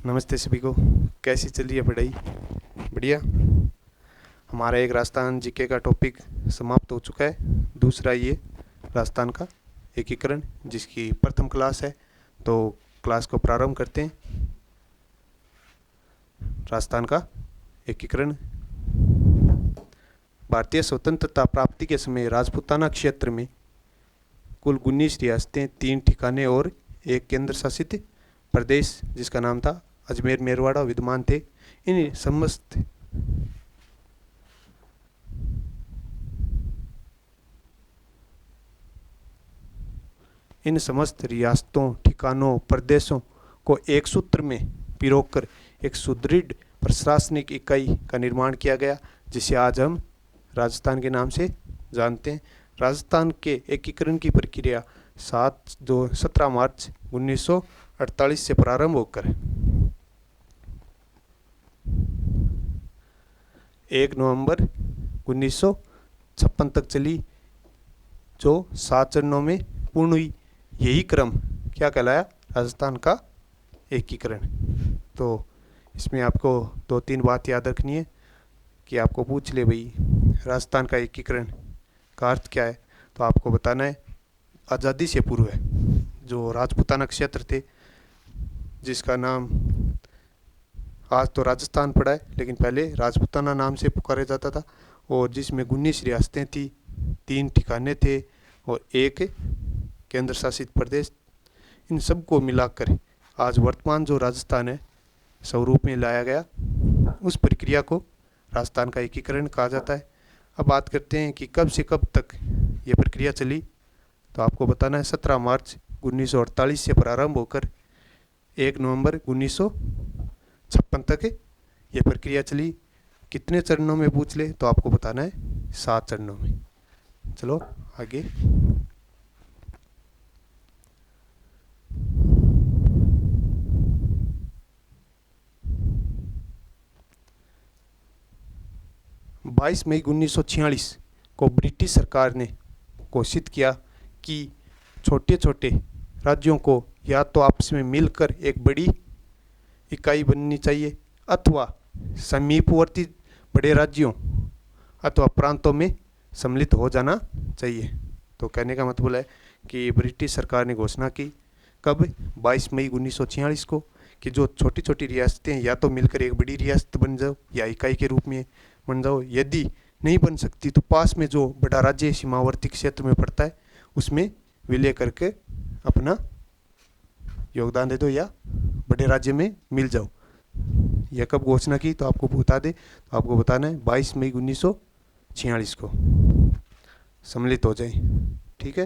नमस्ते सभी को। कैसी चल रही है पढ़ाई? बढ़िया। हमारा एक राजस्थान जीके का टॉपिक समाप्त हो चुका है। दूसरा ये राजस्थान का एकीकरण, जिसकी प्रथम क्लास है। तो क्लास को प्रारंभ करते हैं। राजस्थान का एकीकरण। भारतीय स्वतंत्रता प्राप्ति के समय राजपूताना क्षेत्र में कुल 19 रियासतें, 3 ठिकाने और एक केंद्र शासित प्रदेश जिसका नाम था अजमेर मेरवाड़ा विद्यमान थे। इन समस्त रियासतों, ठिकानों, प्रदेशों को एक सूत्र में पिरोकर एक सुदृढ़ प्रशासनिक इकाई का निर्माण किया गया, जिसे आज हम राजस्थान के नाम से जानते हैं। राजस्थान के एकीकरण की प्रक्रिया 17 मार्च 1948 से प्रारंभ होकर 1 नवंबर 1956 तक चली, जो 7 चरणों में पूर्ण हुई। यही क्रम क्या कहलाया? राजस्थान का एकीकरण। तो इसमें आपको 2-3 बात याद रखनी है कि आपको पूछ ले भाई राजस्थान का एकीकरण का अर्थ क्या है, तो आपको बताना है आज़ादी से पूर्व है जो राजपूताना क्षेत्र थे, जिसका नाम आज तो राजस्थान पड़ा है, लेकिन पहले राजपूताना नाम से पुकारा जाता था, और जिसमें 19 रियासतें थी, 3 ठिकाने थे और एक केंद्र शासित प्रदेश। इन सब को मिलाकर आज वर्तमान जो राजस्थान है स्वरूप में लाया गया, उस प्रक्रिया को राजस्थान का एकीकरण कहा जाता है। अब बात करते हैं कि कब से कब तक ये प्रक्रिया चली, तो आपको बताना है 17 मार्च 1948 से प्रारंभ होकर 1 नवंबर 1956 तक ये प्रक्रिया चली। कितने चरणों में पूछ ले तो आपको बताना है 7 चरणों में। चलो आगे। बाईस मई 1946 को ब्रिटिश सरकार ने घोषित किया कि छोटे छोटे राज्यों को या तो आपस में मिलकर एक बड़ी इकाई बननी चाहिए, अथवा समीपवर्ती बड़े राज्यों अथवा प्रांतों में सम्मिलित हो जाना चाहिए। तो कहने का मतलब है कि ब्रिटिश सरकार ने घोषणा की कब? 22 मई 1946 को, कि जो छोटी छोटी रियासतें या तो मिलकर एक बड़ी रियासत बन जाओ या इकाई के रूप में बन जाओ। यदि नहीं बन सकती तो पास में जो बड़ा राज्य सीमावर्ती क्षेत्र में पड़ता है उसमें विलय करके अपना योगदान दे दो या बड़े राज्य में मिल जाओ। यह कब घोषणा की तो आपको बता दे, तो आपको बताना है 22 मई 1946 को सम्मिलित हो जाए। ठीक है,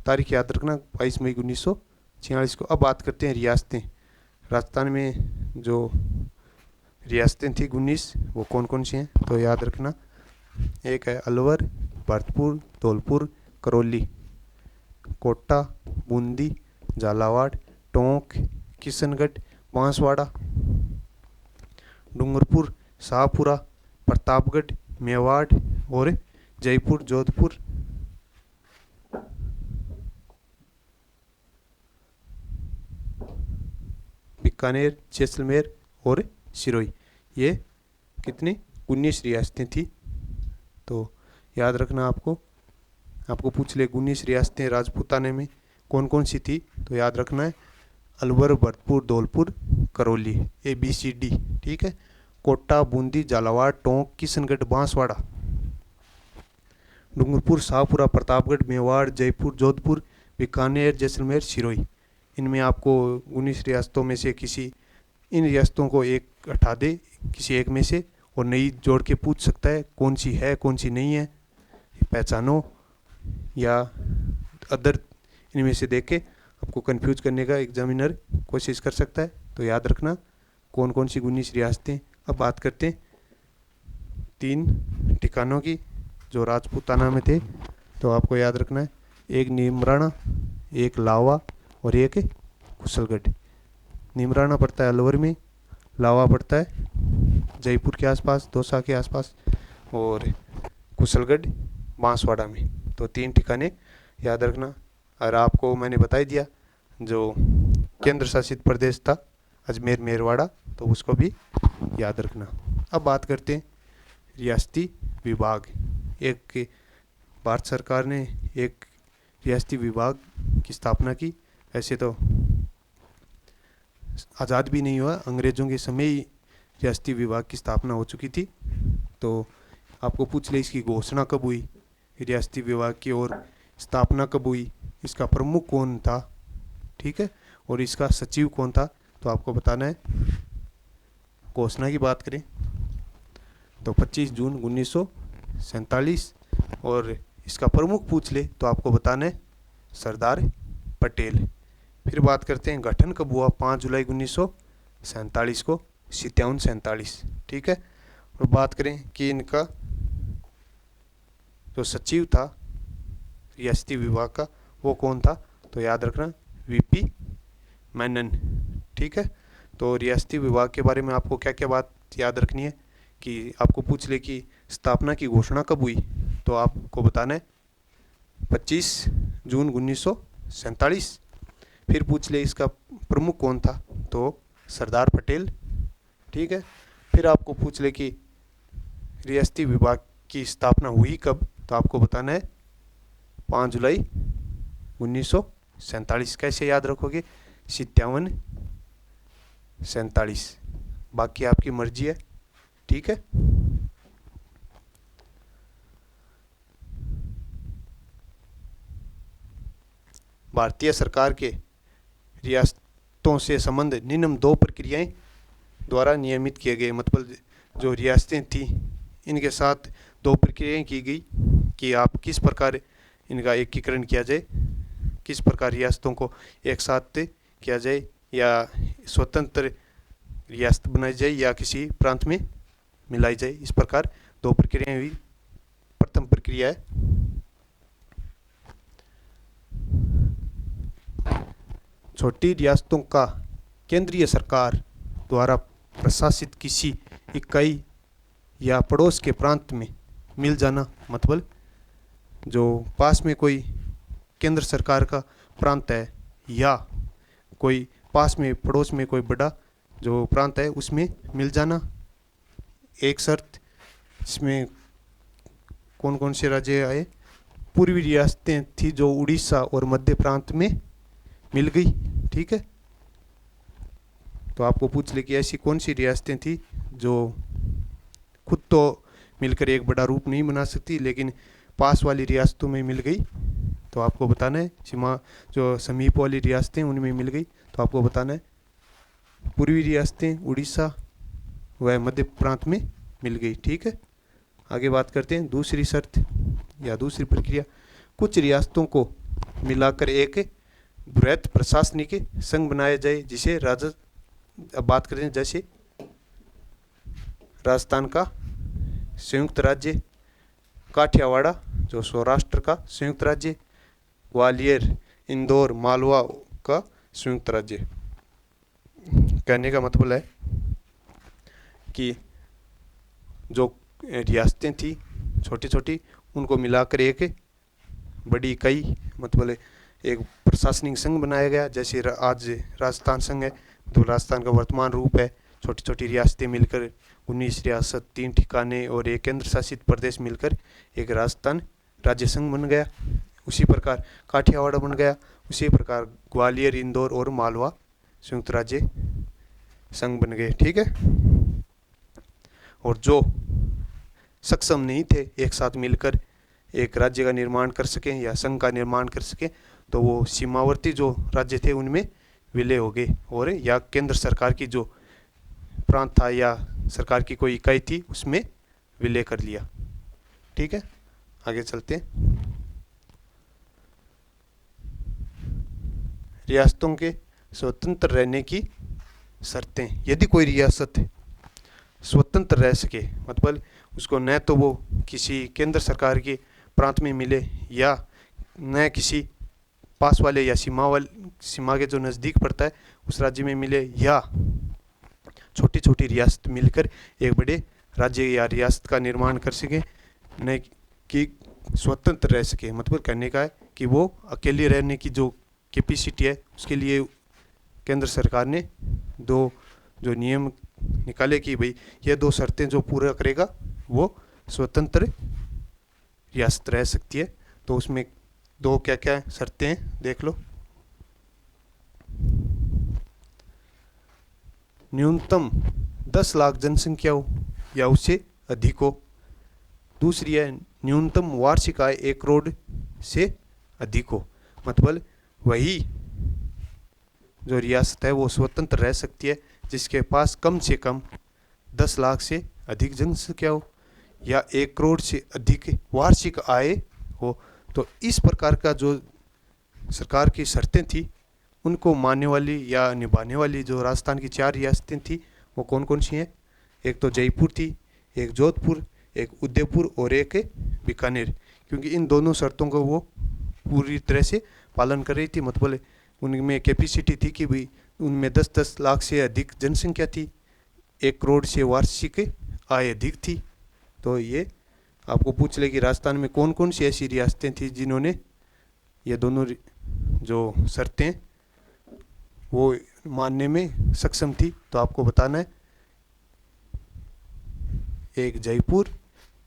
तारीख याद रखना 22 मई 1946 को। अब बात करते हैं रियासतें। राजस्थान में जो रियासतें थी 19, वो कौन कौन सी हैं तो याद रखना। एक है अलवर, भरतपुर, धौलपुर, करौली, कोटा, बूंदी, झालावाड़, टोंक, किशनगढ़, बांसवाड़ा, डूंगरपुर, शाहपुरा, प्रतापगढ़, मेवाड़ और जयपुर, जोधपुर, बीकानेर, जैसलमेर और सिरोही। ये कितनी 19 रियासतें थी। तो याद रखना आपको पूछ ले 19 रियासतें राजपूताने में कौन कौन सी थी, तो याद रखना है अलवर, भरतपुर, धौलपुर, करौली, ABCD। ठीक है, कोटा, बूंदी, झालावाड़, टोंक, किशनगढ़, बांसवाड़ा, डूंगरपुर, शाहपुरा, प्रतापगढ़, मेवाड़, जयपुर, जोधपुर, बीकानेर, जैसलमेर, सिरोही। इनमें आपको 19 रियासतों में से इन रियासतों को एक हटा दे किसी एक में से और नई जोड़ के पूछ सकता है कौन सी है कौन सी नहीं है, पहचानो, या अदर इनमें से देख के आपको कंफ्यूज करने का एग्जामिनर कोशिश कर सकता है। तो याद रखना कौन कौन सी 19 रियासतें। अब बात करते हैं 3 ठिकानों की जो राजपूताना में थे। तो आपको याद रखना है एक नीमराणा, एक लावा और एक कुशलगढ़। नीमराणा पड़ता है अलवर में, लावा पड़ता है जयपुर के आसपास, दौसा के आसपास, और कुशलगढ़ बांसवाड़ा में। तो 3 ठिकाने याद रखना। और आपको मैंने बता ही दिया जो केंद्र शासित प्रदेश था अजमेर मेरवाड़ा, तो उसको भी याद रखना। अब बात करते हैं रियासती विभाग। एक भारत सरकार ने एक रियासती विभाग की स्थापना की। ऐसे तो आज़ाद भी नहीं हुआ, अंग्रेज़ों के समय ही रियासती विभाग की स्थापना हो चुकी थी। तो आपको पूछ ले इसकी घोषणा कब हुई रियासती विभाग की, और स्थापना कब हुई, इसका प्रमुख कौन था, ठीक है, और इसका सचिव कौन था, तो आपको बताना है। घोषणा की बात करें तो 25 जून 1947, और इसका प्रमुख पूछ ले तो आपको बताना है सरदार पटेल। फिर बात करते हैं गठन कब हुआ, 5 जुलाई 1947 को, 57-47, ठीक है। और बात करें कि इनका जो सचिव था रियासती विभाग का वो कौन था, तो याद रखना वीपी मेनन, ठीक है। तो रियासती विभाग के बारे में आपको क्या क्या बात याद रखनी है कि आपको पूछ ले कि स्थापना की घोषणा कब हुई, तो आपको बताना है 25 जून 1947। फिर पूछ ले इसका प्रमुख कौन था, तो सरदार पटेल, ठीक है। फिर आपको पूछ ले कि रियासती विभाग की स्थापना हुई कब, तो आपको बताना है 5 जुलाई 1947। कैसे याद रखोगे, 57-47, बाकी आपकी मर्जी है, ठीक है। भारतीय सरकार के रियासतों से संबंध निम्न 2 प्रक्रियाएं द्वारा नियमित किए गए। मतलब जो रियासतें थी इनके साथ 2 प्रक्रियाएं की गई कि आप किस प्रकार इनका एकीकरण किया जाए, किस प्रकार रियासतों को एक साथ किया जाए, या स्वतंत्र रियासत बनाई जाए या किसी प्रांत में मिलाई जाए। इस प्रकार 2 प्रक्रियाएं हुई। प्रथम प्रक्रिया है छोटी रियासतों का केंद्रीय सरकार द्वारा प्रशासित किसी इकाई या पड़ोस के प्रांत में मिल जाना। मतलब जो पास में कोई केंद्र सरकार का प्रांत है या कोई पास में पड़ोस में कोई बड़ा जो प्रांत है उसमें मिल जाना। एक शर्त, इसमें कौन कौन से राज्य आए, पूर्वी रियासतें थी जो उड़ीसा और मध्य प्रांत में मिल गई, ठीक है। तो आपको पूछ ले कि ऐसी कौन सी रियासतें थी जो खुद तो मिलकर एक बड़ा रूप नहीं बना सकती लेकिन पास वाली रियासतों में मिल गई, तो आपको बताना है। सीमा जो समीप वाली रियासतें उनमें मिल गई, तो आपको बताना है पूर्वी रियासतें उड़ीसा व मध्य प्रांत में मिल गई, ठीक है। आगे बात करते हैं दूसरी शर्त या दूसरी प्रक्रिया। कुछ रियासतों को मिलाकर एक बृहत प्रशासनिक संघ बनाया जाए जिसे अब बात करें जैसे राजस्थान का संयुक्त राज्य, काठियावाड़ जो सौराष्ट्र का संयुक्त राज्य, ग्वालियर, इंदौर, मालवा का संयुक्त राज्य। कहने का मतलब है कि जो रियासतें थी छोटी छोटी उनको मिलाकर एक बड़ी इकाई मतलब एक प्रशासनिक संघ बनाया गया। जैसे आज राजस्थान संघ है, तो राजस्थान का वर्तमान रूप है छोटी छोटी रियासतें मिलकर 19 रियासत, 3 ठिकाने और एक केंद्र शासित प्रदेश मिलकर एक राजस्थान राज्य संघ बन गया। उसी प्रकार काठियावाड़ बन गया, उसी प्रकार ग्वालियर, इंदौर और मालवा संयुक्त राज्य संघ बन गए, ठीक है। और जो सक्षम नहीं थे एक साथ मिलकर एक राज्य का निर्माण कर सकें या संघ का निर्माण कर सकें, तो वो सीमावर्ती जो राज्य थे उनमें विलय हो गए, और या केंद्र सरकार की जो प्रांत था या सरकार की कोई इकाई थी उसमें विलय कर लिया, ठीक है। आगे चलते हैं। रियासतों के स्वतंत्र रहने की शर्तें। यदि कोई रियासत स्वतंत्र रह सके, मतलब उसको न तो वो किसी केंद्र सरकार के प्रांत में मिले या न किसी पास वाले या सीमा के जो नज़दीक पड़ता है उस राज्य में मिले, या छोटी छोटी रियासत मिलकर एक बड़े राज्य या रियासत का निर्माण कर सके, न कि स्वतंत्र रह सके। मतलब कहने का है कि वो अकेले रहने की जो कैपेसिटी है उसके लिए केंद्र सरकार ने दो जो नियम निकाले कि भाई ये दो शर्तें जो पूरा करेगा वो स्वतंत्र रियासत रह सकती है। तो उसमें दो क्या क्या शर्तें हैं देख लो। न्यूनतम 10 लाख जनसंख्या हो या उससे अधिक हो। दूसरी है न्यूनतम वार्षिक आय 1 करोड़ से अधिक हो। मतलब वही जो रियासत है वो स्वतंत्र रह सकती है जिसके पास कम से कम 10 लाख से अधिक जनसंख्या हो या 1 करोड़ से अधिक वार्षिक आय हो। तो इस प्रकार का जो सरकार की शर्तें थी उनको मानने वाली या निभाने वाली जो राजस्थान की 4 रियासतें थी वो कौन कौन सी हैं? एक तो जयपुर थी, एक जोधपुर, एक उदयपुर और एक बीकानेर। क्योंकि इन दोनों शर्तों को वो पूरी तरह से पालन कर रही थी। मतलब उनमें कैपेसिटी थी कि भाई उनमें 10-10 लाख से अधिक जनसंख्या थी, 1 करोड़ से वार्षिक आय अधिक थी। तो ये आपको पूछ ले कि राजस्थान में कौन कौन सी ऐसी रियासतें थी जिन्होंने ये दोनों जो शर्तें वो मानने में सक्षम थी। तो आपको बताना है एक जयपुर,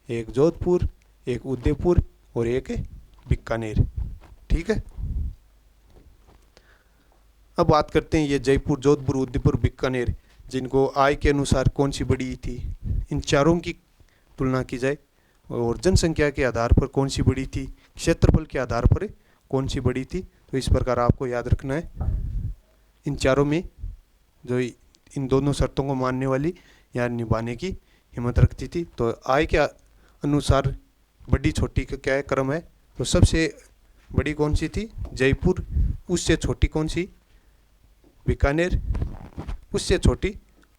एक जोधपुर, एक उदयपुर और एक बीकानेर। ठीक है। अब बात करते हैं ये जयपुर, जोधपुर, उदयपुर, बीकानेर जिनको आय के अनुसार कौन सी बड़ी थी। इन चारों की तुलना की जाए और जनसंख्या के आधार पर कौन सी बड़ी थी, क्षेत्रफल के आधार पर कौन सी बड़ी थी। तो इस प्रकार आपको याद रखना है। इन चारों में जो इन दोनों शर्तों को मानने वाली या निभाने की हिम्मत रखती थी। तो आय के अनुसार बड़ी छोटी का क्या है क्रम है। तो सबसे बड़ी कौन सी थी? जयपुर। उससे छोटी कौन सी? बीकानेर। उससे छोटी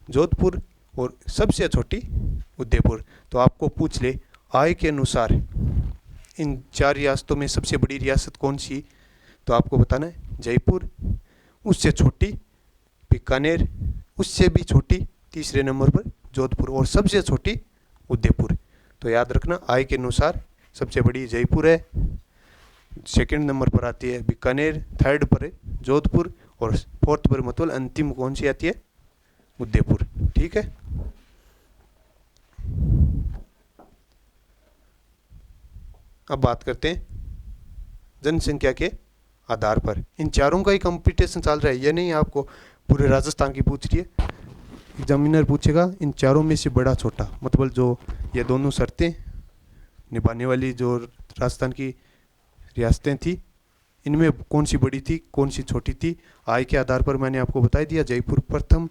जोधपुर और सबसे छोटी उदयपुर। तो आपको पूछ ले आय के अनुसार इन 4 रियासतों में सबसे बड़ी रियासत कौन सी, तो आपको बताना है जयपुर। उससे छोटी बीकानेर, उससे भी छोटी तीसरे नंबर पर जोधपुर और सबसे छोटी उदयपुर। तो याद रखना आय के अनुसार सबसे बड़ी जयपुर है, सेकंड नंबर पर आती है बीकानेर, थर्ड पर है जोधपुर और फोर्थ पर मतलब अंतिम कौन सी आती है? उदयपुर। ठीक है। अब बात करते हैं जनसंख्या के आधार पर। इन चारों का ही कंपटीशन चल रहा है, ये नहीं आपको पूरे राजस्थान की पूछ रही है। एग्जामिनर पूछेगा इन चारों में से बड़ा छोटा, मतलब जो ये दोनों शर्तें निभाने वाली जो राजस्थान की रियासतें थी इनमें कौन सी बड़ी थी, कौन सी छोटी थी। आय के आधार पर मैंने आपको बता दिया, जयपुर प्रथम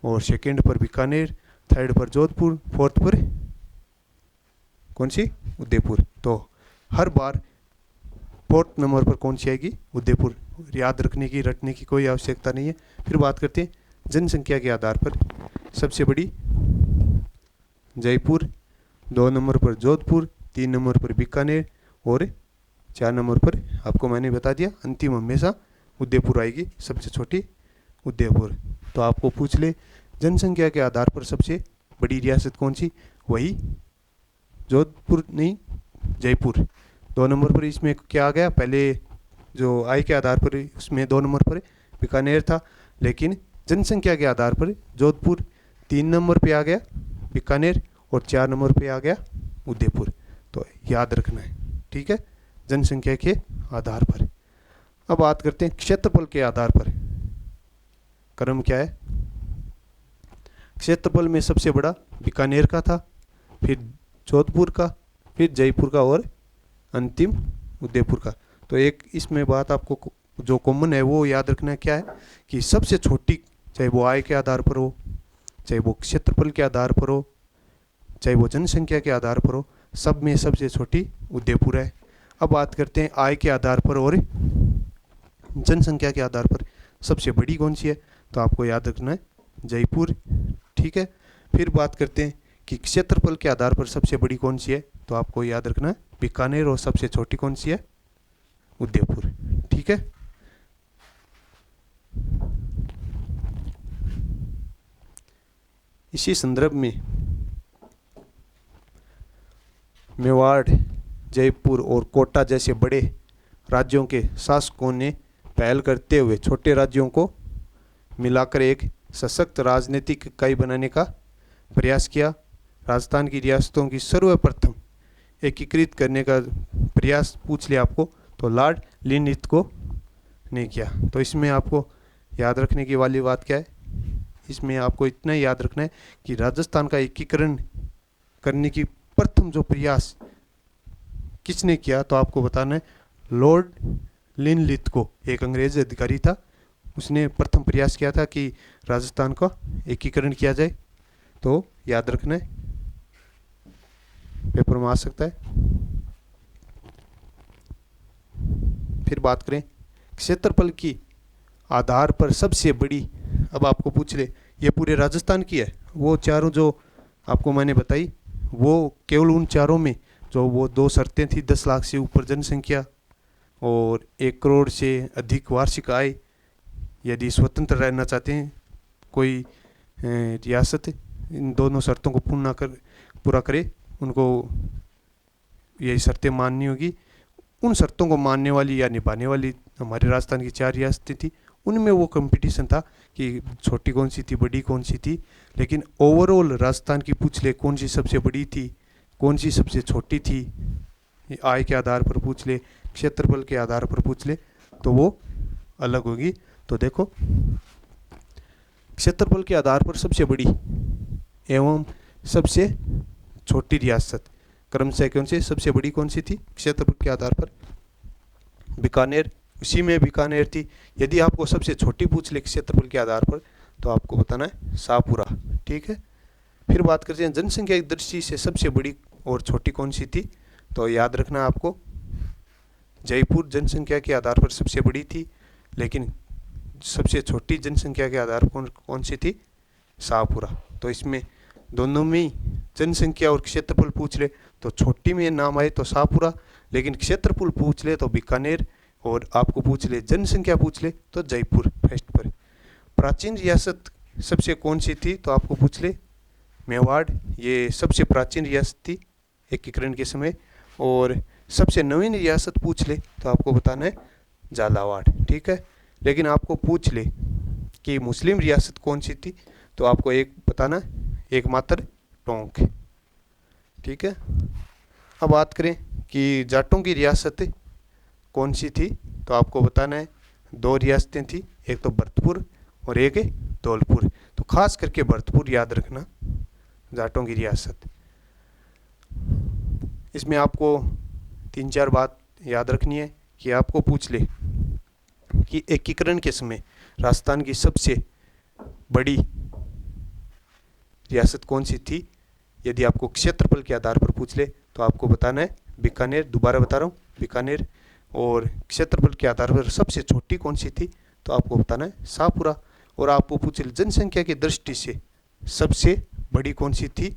और सेकंड पर बीकानेर, थर्ड पर जोधपुर, फोर्थ पर कौन सी? उदयपुर। तो हर बार फोर्थ नंबर पर कौन सी आएगी? उदयपुर। याद रखने की रटने की कोई आवश्यकता नहीं है। फिर बात करते हैं जनसंख्या के आधार पर सबसे बड़ी जयपुर, 2 नंबर पर जोधपुर, 3 नंबर पर बीकानेर और 4 नंबर पर आपको मैंने बता दिया अंतिम हमेशा उदयपुर आएगी, सबसे छोटी उदयपुर। तो आपको पूछ ले जनसंख्या के आधार पर सबसे बड़ी रियासत कौन सी, वही जोधपुर नहीं जयपुर। 2 नंबर पर इसमें क्या आ गया, पहले जो आय के आधार पर उसमें 2 नंबर पर बीकानेर था, लेकिन जनसंख्या के आधार पर जोधपुर 3 नंबर पे आ गया बीकानेर और 4 नंबर पे आ गया उदयपुर। तो याद रखना है। ठीक है, जनसंख्या के आधार पर। अब बात करते हैं क्षेत्रफल के आधार पर क्रम क्या है। क्षेत्रफल में सबसे बड़ा बीकानेर का था, फिर जोधपुर का, फिर जयपुर का और अंतिम उदयपुर का। तो एक इसमें बात आपको जो कॉमन है वो याद रखना क्या है कि सबसे छोटी, चाहे वो आय के आधार पर हो, चाहे वो क्षेत्रफल के आधार पर हो, चाहे वो जनसंख्या के आधार पर हो, सब में सबसे छोटी उदयपुर है। अब बात करते हैं आय के आधार पर और जनसंख्या के आधार पर सबसे बड़ी कौन सी है, तो आपको याद रखना है जयपुर। ठीक है। फिर बात करते हैं कि क्षेत्रफल के आधार पर सबसे बड़ी कौन सी है, तो आपको याद रखना है बीकानेर और सबसे छोटी कौन सी है? उदयपुर। ठीक है। इसी संदर्भ में मेवाड़, जयपुर और कोटा जैसे बड़े राज्यों के शासकों ने पहल करते हुए छोटे राज्यों को मिलाकर एक सशक्त राजनीतिक इकाई बनाने का प्रयास किया। राजस्थान की रियासतों की सर्वप्रथम एकीकृत करने का प्रयास पूछ लिया आपको तो लॉर्ड लिनलिथ ने किया। तो इसमें आपको याद रखने की वाली बात क्या है, इसमें आपको इतना ही याद रखना है कि राजस्थान का एकीकरण करने की प्रथम जो प्रयास किसने किया, तो आपको बताना है लॉर्ड लिनलिथ को, एक अंग्रेज अधिकारी था, उसने प्रथम प्रयास किया था कि राजस्थान का एकीकरण किया जाए। तो याद रखना है, पेपर में आ सकता है। फिर बात करें क्षेत्रफल की आधार पर सबसे बड़ी, अब आपको पूछ ले ये पूरे राजस्थान की है, वो चारों जो आपको मैंने बताई वो केवल उन चारों में जो वो 2 शर्तें थी, 10 लाख से ऊपर जनसंख्या और 1 करोड़ से अधिक वार्षिक आय, यदि स्वतंत्र रहना चाहते हैं कोई रियासत, इन दोनों शर्तों को पूरा करे, उनको यही शर्तें माननी होगी। उन शर्तों को मानने वाली या निभाने वाली हमारे राजस्थान की 4 रियासतें थी। उनमें वो कंपटीशन था कि छोटी कौन सी थी, बड़ी कौन सी थी, लेकिन ओवरऑल राजस्थान की पूछ ले कौन सी सबसे बड़ी थी, कौन सी सबसे छोटी थी, आय के आधार पर पूछ ले, क्षेत्रफल के आधार पर पूछ ले, तो वो अलग होगी। तो देखो क्षेत्रफल के आधार पर सबसे बड़ी एवं सबसे छोटी रियासत क्रमशः कौन सी, सबसे बड़ी कौन सी थी क्षेत्रफल के आधार पर, बीकानेर, उसी में बीकानेर थी। यदि आपको सबसे छोटी पूछ ले क्षेत्रफल के आधार पर तो आपको बताना है शाहपुरा, ठीक है। फिर बात करते हैं जनसंख्या की दृष्टि से सबसे बड़ी और छोटी कौन सी थी, तो याद रखना आपको जयपुर जनसंख्या के आधार पर सबसे बड़ी थी, लेकिन सबसे छोटी जनसंख्या के आधार पर कौन सी थी, शाहपुरा। तो इसमें दोनों में जनसंख्या और क्षेत्रफल पूछ ले तो छोटी में नाम आए तो शाहपुरा, लेकिन क्षेत्रफल पूछ ले तो बीकानेर, और आपको पूछ ले जनसंख्या पूछ ले तो जयपुर फर्स्ट पर। प्राचीन रियासत सबसे कौन सी थी, तो आपको पूछ ले मेवाड़, ये सबसे प्राचीन रियासत थी एकीकरण के समय। और सबसे नवीन रियासत पूछ ले तो आपको बताना है झालावाड़, ठीक है। लेकिन आपको पूछ ले कि मुस्लिम रियासत कौन सी थी, तो आपको एक बताना है, एकमात्र टोंक, ठीक है। अब बात करें कि जाटों की रियासत कौन सी थी, तो आपको बताना है 2 रियासतें थी, एक तो भरतपुर और एक है धौलपुर। तो खास करके भरतपुर याद रखना जाटों की रियासत। इसमें आपको 3-4 बात याद रखनी है कि आपको पूछ ले कि एकीकरण के समय राजस्थान की सबसे बड़ी रियासत कौन सी थी। यदि आपको क्षेत्रफल के आधार पर पूछ ले तो आपको बताना है बीकानेर, दोबारा बता रहा हूँ बीकानेर। और क्षेत्रफल के आधार पर सबसे छोटी कौन सी थी, तो आपको बताना है शाहपुरा। और आपको पूछ ले जनसंख्या की दृष्टि से सबसे बड़ी कौन सी थी,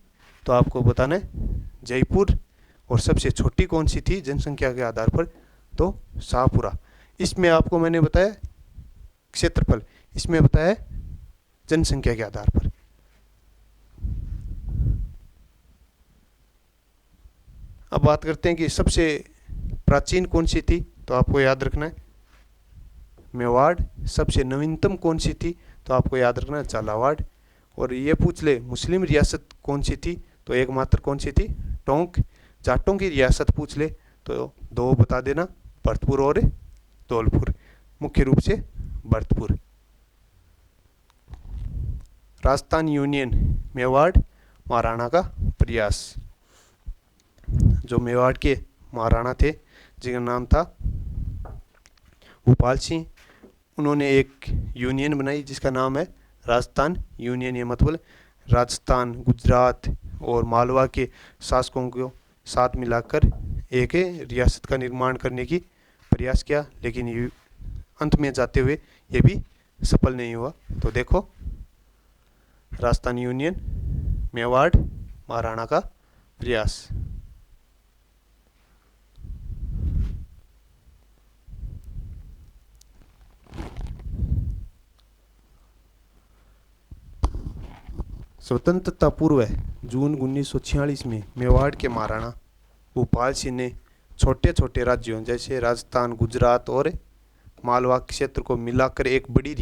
तो आपको बताना है जयपुर। और सबसे छोटी कौन सी थी जनसंख्या के आधार पर, तो शाहपुरा। इसमें आपको मैंने बताया क्षेत्रफल, इसमें बताया जनसंख्या के आधार पर। अब बात करते हैं कि सबसे प्राचीन कौन सी थी, तो आपको याद रखना है मेवाड़। सबसे नवीनतम कौन सी थी, तो आपको याद रखना है झालावाड़। और ये पूछ ले मुस्लिम रियासत कौन सी थी, तो एकमात्र कौन सी थी, टोंक। जाटों की रियासत पूछ ले तो 2 बता देना, भरतपुर और धौलपुर, मुख्य रूप से भरतपुर। राजस्थान यूनियन मेवाड़ महाराणा का प्रयास। जो मेवाड़ के महाराणा थे जिनका नाम था भूपाल सिंह, उन्होंने एक यूनियन बनाई जिसका नाम है राजस्थान यूनियन। ये मतलब राजस्थान, गुजरात और मालवा के शासकों को साथ मिलाकर एक रियासत का निर्माण करने की प्रयास किया, लेकिन ये अंत में जाते हुए ये भी सफल नहीं हुआ। तो देखो राजस्थान यूनियन, मेवाड़, महाराणा का प्रयास। स्वतंत्रता पूर्व जून 1946 में मेवाड़ के महाराणा भूपाल सिंह ने छोटे छोटे राज्यों जैसे राजस्थान, गुजरात और मालवा क्षेत्र को मिलाकर एक बड़ी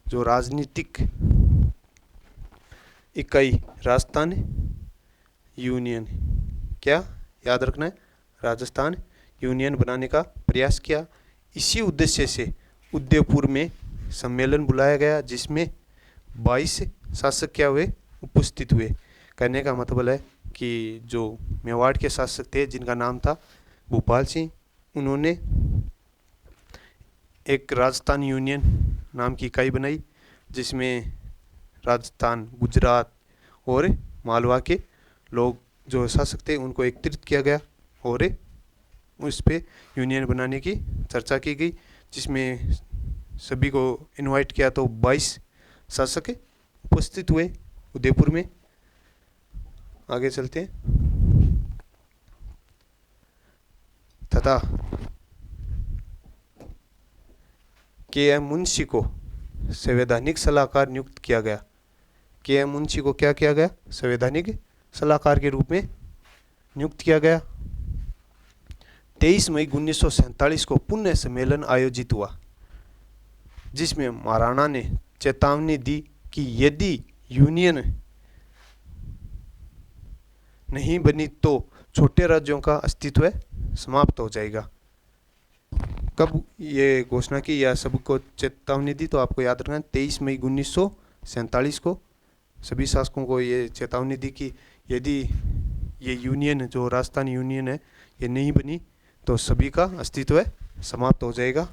जो राजनीतिक इकाई राजस्थान यूनियन, क्या याद रखना है, राजस्थान यूनियन बनाने का प्रयास किया। इसी उद्देश्य से उदयपुर में सम्मेलन बुलाया गया जिसमें 22 शासक क्या हुए, उपस्थित हुए। कहने का मतलब है कि जो मेवाड़ के शासक थे जिनका नाम था भूपाल सिंह, उन्होंने एक राजस्थान यूनियन नाम की इकाई बनाई जिसमें राजस्थान, गुजरात और मालवा के लोग जो शासक थे उनको एकत्रित किया गया और उस पे यूनियन बनाने की चर्चा की गई, जिसमें सभी को इनवाइट किया। तो 22 शासक उपस्थित हुए उदयपुर में। आगे चलते हैं। तथा के.एम. मुंशी को संवैधानिक सलाहकार नियुक्त किया गया। के.एम. मुंशी को क्या किया गया, संवैधानिक सलाहकार के रूप में नियुक्त किया गया। 23 मई 1947 को पुण्य सम्मेलन आयोजित हुआ जिसमें महाराणा ने चेतावनी दी कि यदि यूनियन नहीं बनी तो छोटे राज्यों का अस्तित्व समाप्त हो जाएगा। कब ये घोषणा की या सबको चेतावनी दी, तो आपको याद रखना 23 मई 1947 को सभी शासकों को ये चेतावनी दी कि यदि ये यूनियन जो राजस्थान यूनियन है ये नहीं बनी तो सभी का अस्तित्व समाप्त हो जाएगा।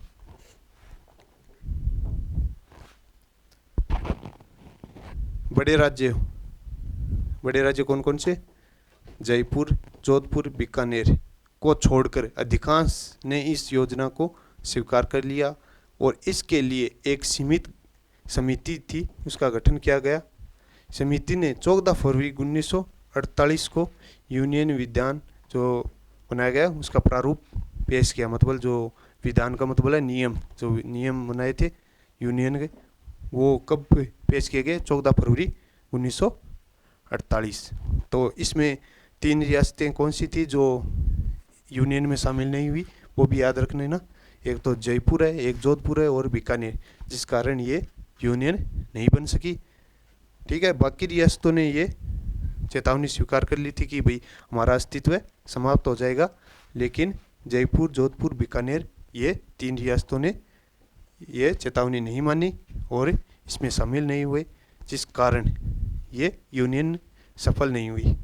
बड़े राज्य कौन कौन से, जयपुर, जोधपुर, बीकानेर को छोड़कर अधिकांश ने इस योजना को स्वीकार कर लिया और इसके लिए एक सीमित समिति थी, उसका गठन किया गया। समिति ने 14 फरवरी 1948 को यूनियन विधान जो बनाया गया उसका प्रारूप पेश किया। मतलब जो विधान का मतलब है नियम, जो नियम बनाए थे यूनियन के वो कब पेश किए गए, 14 फरवरी 1948। तो इसमें 3 रियासतें कौन सी थी जो यूनियन में शामिल नहीं हुई, वो भी याद रखना है ना। एक तो जयपुर है, एक जोधपुर है और बीकानेर, जिस कारण ये यूनियन नहीं बन सकी। ठीक है, बाकी रियासतों ने ये चेतावनी स्वीकार कर ली थी कि भाई हमारा अस्तित्व समाप्त हो जाएगा, लेकिन जयपुर, जोधपुर, बीकानेर ये 3 रियासतों ने ये चेतावनी नहीं मानी और इसमें शामिल नहीं हुए, जिस कारण ये यूनियन सफल नहीं हुई।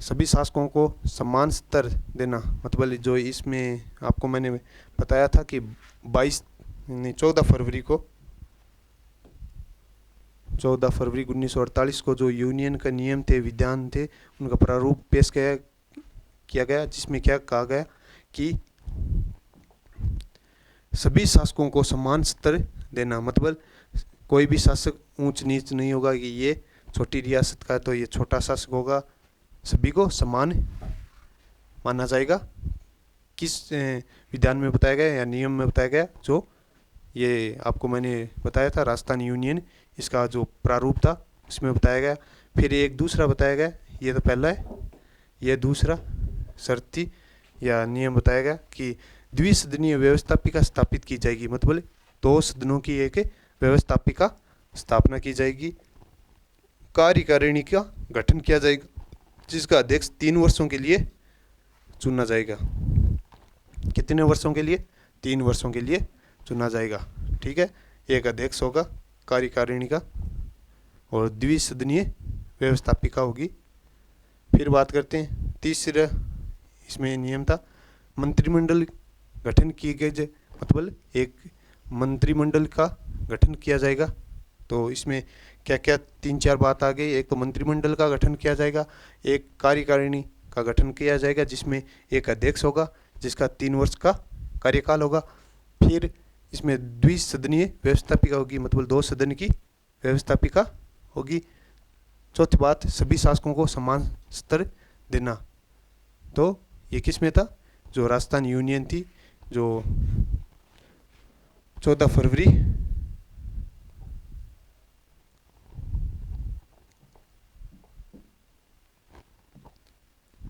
सभी शासकों को समान स्तर देना, मतलब जो इसमें आपको मैंने बताया था कि 14 फरवरी 1948 को जो यूनियन का नियम थे, विधान थे, उनका प्रारूप पेश किया गया जिसमें क्या कहा गया कि सभी शासकों को समान स्तर देना। मतलब कोई भी शासक ऊंच नीच नहीं होगा कि ये छोटी रियासत का तो ये छोटा शासक होगा, सभी को समान माना जाएगा। किस विधान में बताया गया या नियम में बताया गया, जो ये आपको मैंने बताया था राजस्थान यूनियन, इसका जो प्रारूप था उसमें बताया गया। फिर एक दूसरा बताया गया, ये तो पहला है, ये दूसरा शर्ती या नियम बताया गया कि द्विसदनीय व्यवस्थापिका स्थापित की जाएगी। मतलब 2 सदनों की एक व्यवस्थापिका स्थापना की जाएगी। कार्यकारिणी का गठन किया जाएगा जिसका अध्यक्ष 3 वर्षों के लिए चुना जाएगा। कितने वर्षों के लिए, 3 वर्षों के लिए चुना जाएगा। ठीक है, एक अध्यक्ष होगा कार्यकारिणी का और द्विसदनीय व्यवस्थापिका होगी। फिर बात करते हैं तीसरा, इसमें नियम था मंत्रिमंडल गठन किए गए, मतलब एक मंत्रिमंडल का गठन किया जाएगा। तो इसमें क्या क्या 3-4 बात आ गई। एक तो मंत्रिमंडल का गठन किया जाएगा, एक कार्यकारिणी का गठन किया जाएगा जिसमें एक अध्यक्ष होगा जिसका 3 वर्ष का कार्यकाल होगा। फिर इसमें द्विसदनीय व्यवस्थापिका होगी, मतलब 2 सदन की व्यवस्थापिका होगी। चौथी बात, सभी शासकों को समान स्तर देना। तो ये किस में था, जो राजस्थान यूनियन थी, जो 14 फरवरी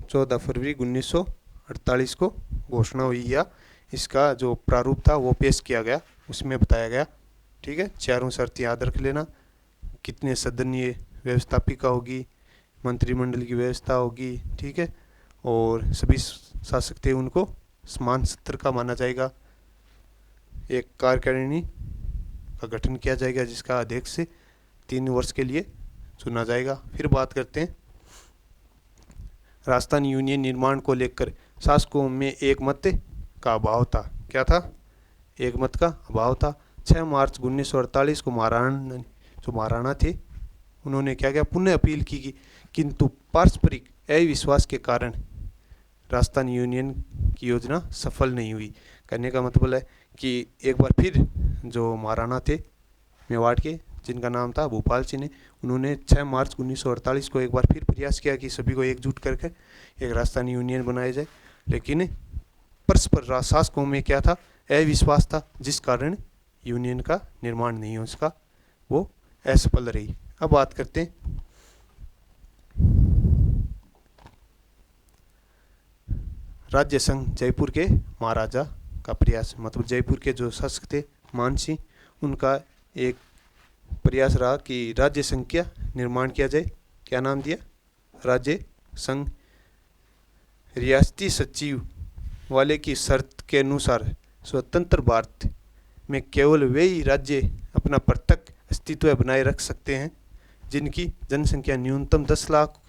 14 14 फरवरी 1948 को घोषणा हुई, या इसका जो प्रारूप था वो पेश किया गया, उसमें बताया गया। ठीक है, चारों शर्त याद रख लेना। कितने सदनीय व्यवस्थापिका होगी, मंत्रिमंडल की व्यवस्था होगी, ठीक है, और सभी शासक थे उनको समान सत्र का माना जाएगा। एक कार्यकारिणी का गठन किया जाएगा जिसका अध्यक्ष 3 वर्ष के लिए चुना जाएगा। फिर बात करते हैं राजस्थान यूनियन निर्माण को लेकर शासकों में एक मत का अभाव था। क्या था? एक मत का अभाव था। 6 मार्च 1948 को महाराणा थे, उन्होंने क्या पुनः अपील की, किंतु पारस्परिक अविश्वास के कारण राजस्थान यूनियन की योजना सफल नहीं हुई। करने का मतलब है कि एक बार फिर जो महाराणा थे मेवाड़ के, जिनका नाम था भूपाल सिंह ने, उन्होंने 6 मार्च 1948 को एक बार फिर प्रयास किया कि सभी को एकजुट करके एक राजस्थानी यूनियन बनाया जाए, लेकिन परस्पर शासकों में क्या था? अविश्वास था, जिस कारण यूनियन का निर्माण नहीं हो सका, वो असफल रही। अब बात करते हैं राज्य संघ जयपुर के महाराजा का प्रयास, मतलब जयपुर के जो शासक थे मान सिंह, उनका एक प्रयास रहा कि राज्य संघ का निर्माण किया जाए। क्या नाम दिया? राज्य संघ। रियासती सचिव वाले की शर्त के अनुसार स्वतंत्र भारत में केवल वे ही राज्य अपना पृथक अस्तित्व बनाए रख सकते हैं जिनकी जनसंख्या न्यूनतम 10 लाख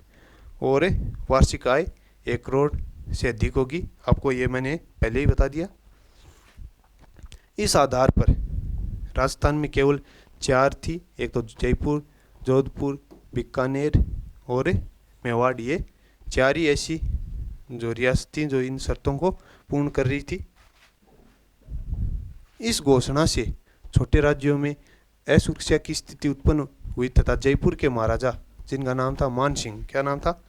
और वार्षिक आय 1 करोड़ से अधिक होगी। आपको ये मैंने पहले ही बता दिया। इस आधार पर राजस्थान में केवल 4 थी, एक तो जयपुर, जोधपुर, बीकानेर और मेवाड़। ये 4 ही ऐसी जो रियासतें जो इन शर्तों को पूर्ण कर रही थी। इस घोषणा से छोटे राज्यों में असुरक्षा की स्थिति उत्पन्न हुई तथा जयपुर के महाराजा, जिनका नाम था मान सिंह, क्या नाम था?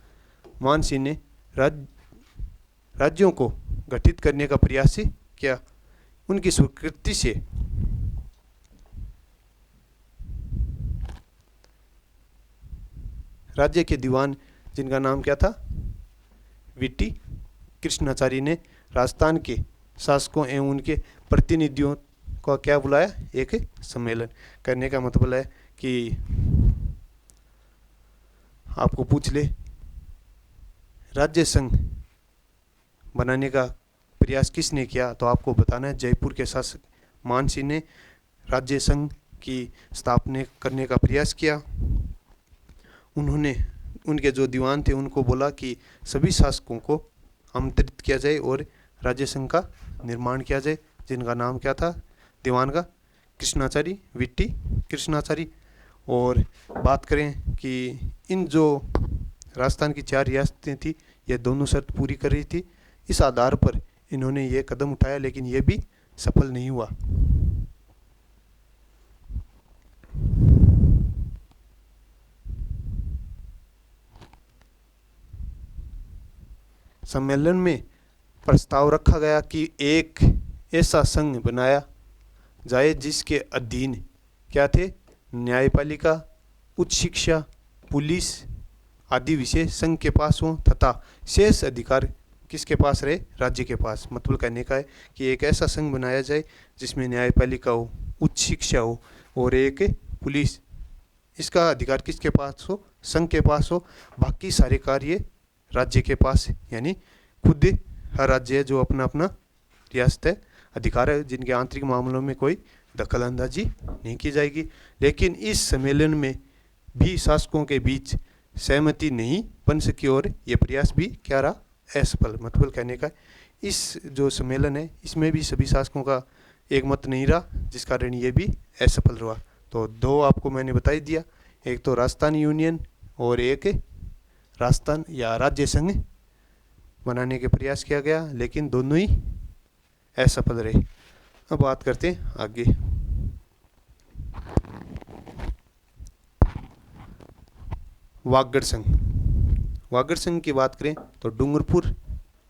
मान सिंह ने राज्यों को गठित करने का प्रयास किया। उनकी स्वीकृति से राज्य के दीवान, जिनका नाम क्या था? वीटी कृष्णाचारी ने राजस्थान के शासकों एवं उनके प्रतिनिधियों को क्या बुलाया? एक सम्मेलन। करने का मतलब है कि आपको पूछ ले राज्य संघ बनाने का प्रयास किसने किया, तो आपको बताना है जयपुर के शासक मान सिंह ने राज्य संघ की स्थापना करने का प्रयास किया। उन्होंने उनके जो दीवान थे उनको बोला कि सभी शासकों को आमंत्रित किया जाए और राज्य संघ का निर्माण किया जाए, जिनका नाम क्या था दीवान का? कृष्णाचारी, वीटी कृष्णाचारी। और बात करें कि इन जो राजस्थान की 4 रियासतें थी, ये दोनों शर्त पूरी कर रही थी। इस आधार पर इन्होंने ये कदम उठाया, लेकिन ये भी सफल नहीं हुआ। सम्मेलन में प्रस्ताव रखा गया कि एक ऐसा संघ बनाया जाए जिसके अधीन क्या थे? न्यायपालिका, उच्च शिक्षा, पुलिस आदि विषय संघ के पास हो तथा शेष अधिकार किसके पास रहे? राज्य के पास। मतलब कहने का है कि एक ऐसा संघ बनाया जाए जिसमें न्यायपालिका हो, उच्च शिक्षा हो और एक पुलिस, इसका अधिकार किसके पास हो? संघ के पास हो। बाकी सारे कार्य राज्य के पास, यानी खुद हर राज्य जो अपना अपना रियासत है, अधिकार है, जिनके आंतरिक मामलों में कोई दखल अंदाजी नहीं की जाएगी। लेकिन इस सम्मेलन में भी शासकों के बीच सहमति नहीं बन सकी और ये प्रयास भी क्या रहा? असफल। मतलब कहने का इस जो सम्मेलन है इसमें भी सभी शासकों का एक मत नहीं रहा, जिस कारण ये भी असफल रहा। तो 2 आपको मैंने बता ही दिया, एक तो राजस्थान यूनियन और एक राजस्थान या राज्य संघ बनाने के प्रयास किया गया, लेकिन दोनों ही असफल रहे। अब बात करते हैं आगे। वागड़ संघ। वागड़ संघ की बात करें तो डूंगरपुर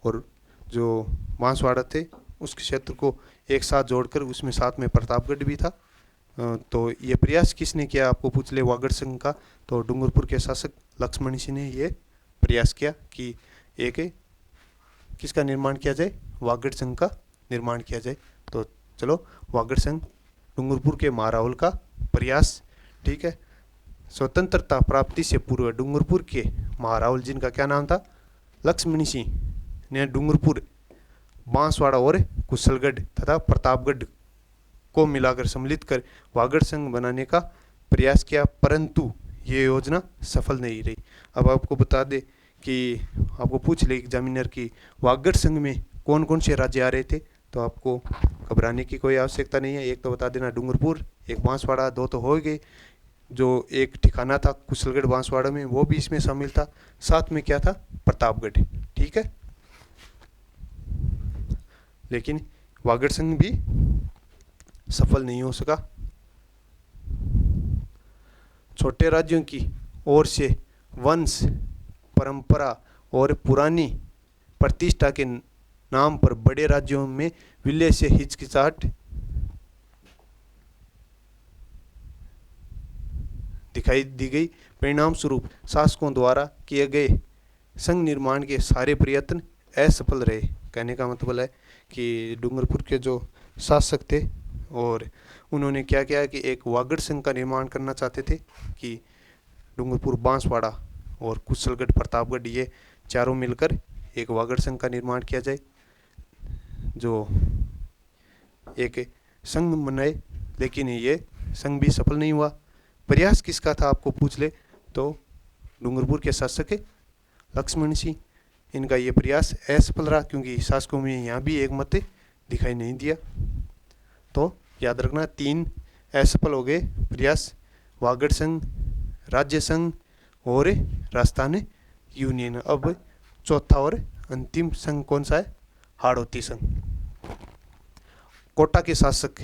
और जो बांसवाड़ा थे उस क्षेत्र को एक साथ जोड़कर, उसमें साथ में प्रतापगढ़ भी था। तो ये प्रयास किसने किया? आपको पूछ ले वागड़ संघ का, तो डूंगरपुर के शासक लक्ष्मण सिंह ने ये प्रयास किया कि एक किसका निर्माण किया जाए, वागड़ संघ का निर्माण किया जाए। तो चलो, वागड़ संघ डूंगरपुर के महाराहुल का प्रयास। ठीक है, स्वतंत्रता प्राप्ति से पूर्व डूंगरपुर के महाराहुल, जिनका क्या नाम था, लक्ष्मण सिंह, ने डूंगरपुर, बांसवाड़ा और कुशलगढ़ तथा प्रतापगढ़ को मिलाकर सम्मिलित कर वागड़ संघ बनाने का प्रयास किया, परंतु ये योजना सफल नहीं रही। अब आपको बता दे कि आपको पूछ ले एग्जामिनर की वागड़ संघ में कौन कौन से राज्य आ रहे थे, तो आपको घबराने की कोई आवश्यकता नहीं है। एक तो बता देना डूंगरपुर, एक बांसवाड़ा, दो तो हो गए। जो एक ठिकाना था कुशलगढ़ बांसवाड़ा में, वो भी इसमें शामिल था। साथ में क्या था, प्रतापगढ़। ठीक है, लेकिन वागड़ संघ भी सफल नहीं हो सका। छोटे राज्यों की ओर से वंश परंपरा और पुरानी प्रतिष्ठा के नाम पर बड़े राज्यों में विलय से हिचकिचाहट दिखाई दी गई। परिणाम स्वरूप शासकों द्वारा किए गए संघ निर्माण के सारे प्रयत्न असफल रहे। कहने का मतलब है कि डूंगरपुर के जो शासक थे और उन्होंने क्या किया कि एक वागड़ संघ का निर्माण करना चाहते थे कि डूंगरपुर, बांसवाड़ा और कुशलगढ़, प्रतापगढ़, ये चारों मिलकर एक वागड़ संघ का निर्माण किया जाए, जो एक संघ बनाए। लेकिन ये संघ भी सफल नहीं हुआ। प्रयास किसका था आपको पूछ ले तो डूंगरपुर के शासक लक्ष्मण सिंह, इनका ये प्रयास असफल रहा, क्योंकि शासकों में यहाँ भी एक मत दिखाई नहीं दिया। तो याद रखना, 3 असफल हो गए प्रयास, वागड़ संघ, राज्य संघ और राजस्थान यूनियन। अब चौथा और अंतिम संघ कौन सा है, हाड़ौती संघ। कोटा के शासक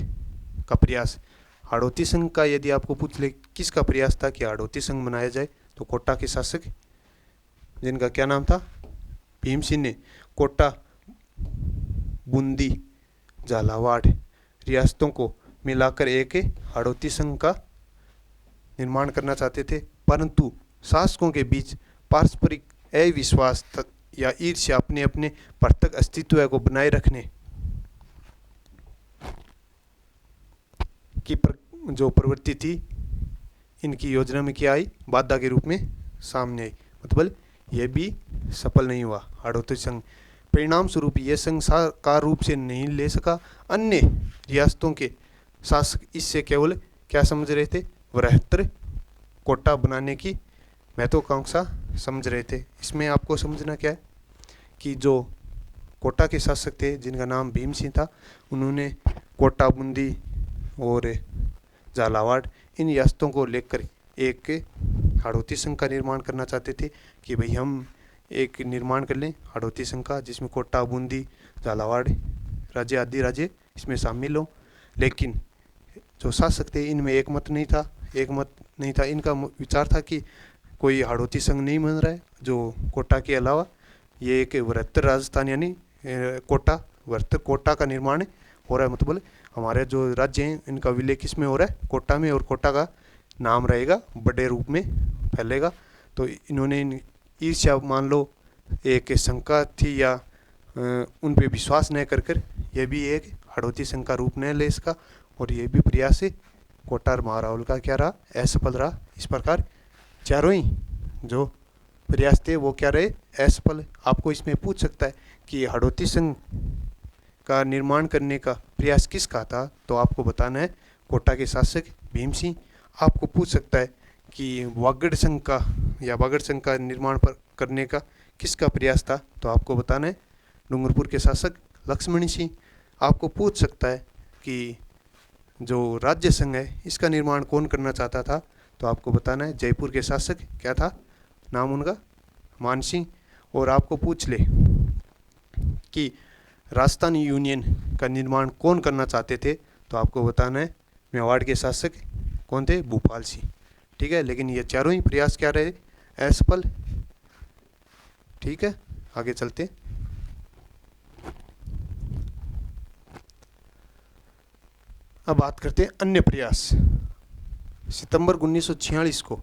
का प्रयास। हाड़ौती संघ का यदि आपको पूछ ले किसका प्रयास था कि हाड़ौती संघ बनाया जाए, तो कोटा के शासक, जिनका क्या नाम था, भीम सिंह, ने कोटा, बूंदी, झालावाड़ रियासतों को मिलाकर एक हाड़ौती संघ का निर्माण करना चाहते थे, परंतु शासकों के बीच पारस्परिक अविश्वास या ईर्ष्या अपने अपने पृथक अस्तित्व को बनाए रखने की जो प्रवृत्ति थी, इनकी योजना में क्या आई, बाधा के रूप में सामने आई। मतलब यह भी सफल नहीं हुआ हाड़ौती संघ। परिणाम स्वरूप यह संघ साकार रूप से नहीं ले सका। अन्य रियासतों के शासक इससे केवल क्या समझ रहे थे, बृहत्तर कोटा बनाने की महत्वाकांक्षा समझ रहे थे। इसमें आपको समझना क्या है कि जो कोटा के शासक थे, जिनका नाम भीम सिंह था, उन्होंने कोटा, बूंदी और झालावाड़, इन रियासतों को लेकर एक हाड़ौती संघ का निर्माण करना चाहते थे कि भाई हम एक निर्माण कर लें हाड़ौती संघ का, जिसमें कोटा, बूंदी, झालावाड़ राज्य आदि राज्य इसमें शामिल हों। लेकिन जो शासक थे, इनमें एक मत नहीं था। इनका विचार था कि कोई हाड़ौती संघ नहीं बन रहा है, जो कोटा के अलावा ये एक बृहत्तर राजस्थान, यानी बृहत्तर कोटा का निर्माण हो रहा है। मतलब हमारे जो राज्य हैं, इनका विलय किस में हो रहा है, कोटा में, और कोटा का नाम रहेगा, बड़े रूप में फैलेगा। तो इन्होंने ईर्ष्या मान लो, एक शंका थी या उन पे विश्वास न कर यह भी एक हाड़ौती संघ का रूप न ले सका, और ये भी प्रयास कोटा महाराहुल का क्या रहा, असफल रहा। इस प्रकार चारों ही जो प्रयास थे वो क्या रहे, असफल। आपको इसमें पूछ सकता है कि हाड़ौती संघ का निर्माण करने का प्रयास किसका था, तो आपको बताना है कोटा के शासक भीम सिंह। आपको पूछ सकता है कि वागड़ संघ का या वागड़ संघ का निर्माण पर करने का किसका प्रयास था, तो आपको बताना है डूंगरपुर के शासक लक्ष्मण सिंह। आपको पूछ सकता है कि जो राज्य संघ है, इसका निर्माण कौन करना चाहता था, तो आपको बताना है जयपुर के शासक, क्या था नाम उनका, मान सिंह। और आपको पूछ ले कि राजस्थान यूनियन का निर्माण कौन करना चाहते थे, तो आपको बताना है मेवाड़ के शासक कौन थे, भूपाल सिंह। ठीक है, लेकिन ये चारों ही प्रयास क्या रहे, असफल। ठीक है, आगे चलते। अब बात करते हैं अन्य प्रयास। सितंबर 1946 को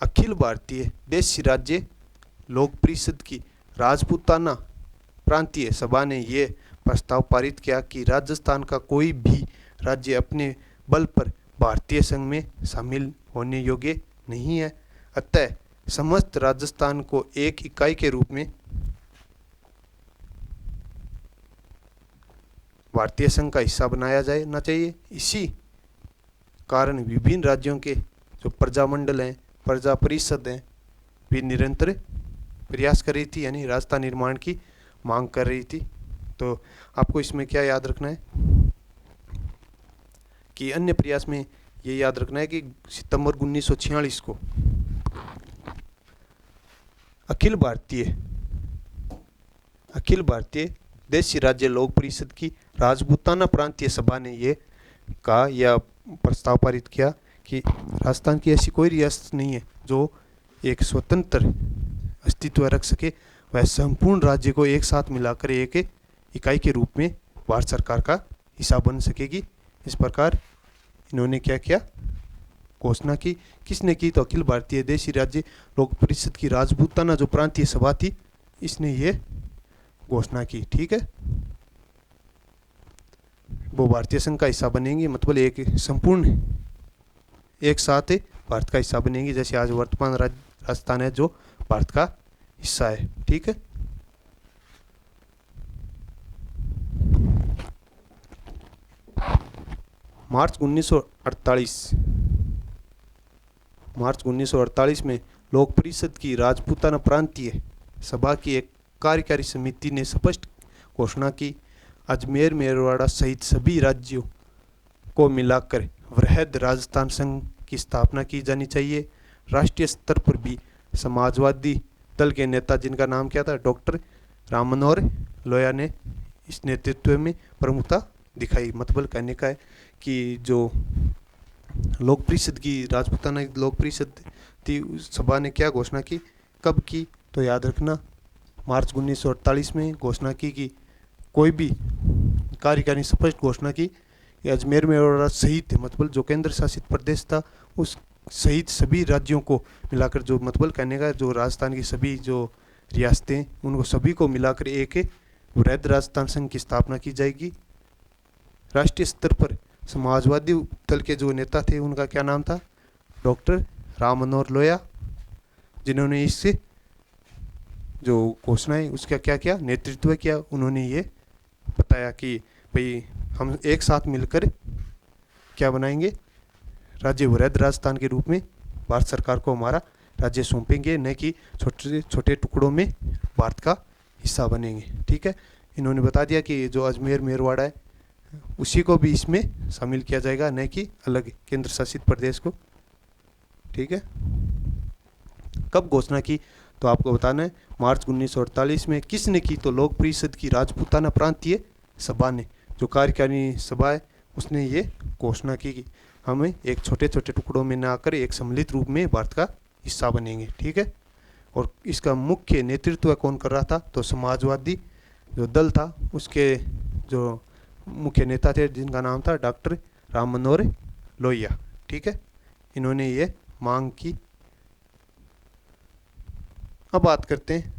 अखिल भारतीय देशी राज्य लोक परिषद की राजपूताना प्रांतीय सभा ने ये प्रस्ताव पारित किया कि राजस्थान का कोई भी राज्य अपने बल पर भारतीय संघ में शामिल होने योग्य नहीं है। अतः समस्त राजस्थान को एक इकाई के रूप में भारतीय संघ का हिस्सा बनाया जाना चाहिए। इसी कारण विभिन्न राज्यों के जो प्रजामंडल हैं, प्रजा परिषद हैं, भी निरंतर प्रयास कर रही थी, यानी राजस्थान निर्माण की मांग कर रही थी। तो आपको इसमें क्या याद रखना है कि अन्य प्रयास में ये याद रखना है कि सितंबर 1946 को अखिल भारतीय देशी राज्य लोक परिषद की राजपूताना प्रांतीय सभा ने ये कहा या प्रस्ताव पारित किया कि राजस्थान की ऐसी कोई रियासत नहीं है जो एक स्वतंत्र अस्तित्व रख सके, वह संपूर्ण राज्य को एक साथ मिलाकर एक इकाई के रूप में भारत सरकार का हिस्सा बन सकेगी। इस प्रकार इन्होंने क्या किया, घोषणा की। किसने की? तो अखिल भारतीय देशी राज्य लोक परिषद की राजपूताना जो प्रांतीय सभा थी, इसने ये घोषणा की। ठीक है, वो भारतीय संघ का हिस्सा बनेंगी, मतलब एक संपूर्ण एक साथ भारत का हिस्सा बनेंगी, जैसे आज वर्तमान राजस्थान है जो भारत का हिस्सा है। ठीक है, मार्च 1948 में लोक परिषद की राजपूताना प्रांतीय सभा की एक कार्यकारी समिति ने स्पष्ट घोषणा की, अजमेर मेरवाड़ा सहित सभी राज्यों को मिलाकर वृहद राजस्थान संघ की स्थापना की जानी चाहिए। राष्ट्रीय स्तर पर भी समाजवादी दल के नेता, जिनका नाम क्या था, डॉक्टर राम मनोहर लोहिया ने इस नेतृत्व में प्रमुखता दिखाई। मतलब कहने का है कि जो लोक परिषद की राजपूताना लोक परिषद थी, उस सभा ने क्या घोषणा की, कब की, तो याद रखना मार्च 1948 में घोषणा की कि कोई भी कार्यकारी स्पष्ट घोषणा की कि अजमेर मेरवाड़ा सहित, मतलब जो केंद्र शासित प्रदेश था उस सहित सभी राज्यों को मिलाकर, जो मतलब कहने का जो राजस्थान की सभी जो रियासतें, उनको सभी को मिलाकर एक वृहद राजस्थान संघ की स्थापना की जाएगी। राष्ट्रीय स्तर पर समाजवादी दल के जो नेता थे, उनका क्या नाम था, डॉक्टर राम मनोहर लोहिया, जिन्होंने इससे जो घोषणा है उसका क्या किया, नेतृत्व किया। उन्होंने ये बताया कि भाई हम एक साथ मिलकर क्या बनाएंगे, राज्य वृहद राजस्थान के रूप में भारत सरकार को हमारा राज्य सौंपेंगे, न कि छोटे छोटे टुकड़ों में भारत का हिस्सा बनेंगे। ठीक है, इन्होंने बता दिया कि जो अजमेर मेरवाड़ा है उसी को भी इसमें शामिल किया जाएगा, न कि अलग केंद्र शासित प्रदेश को। ठीक है, कब घोषणा की तो आपको बताना है, मार्च 1948 में। किसने की? तो लोक परिषद की राजपूताना प्रांतीय सभा ने, जो कार्यकारी सभा है, उसने ये घोषणा की कि हमें एक छोटे छोटे टुकड़ों में न आकर एक सम्मिलित रूप में भारत का हिस्सा बनेंगे। ठीक है, और इसका मुख्य नेतृत्व कौन कर रहा था? तो समाजवादी जो दल था उसके जो मुख्य नेता थे, जिनका नाम था डॉक्टर राम मनोहर लोहिया। ठीक है, इन्होंने ये मांग की। अब बात करते हैं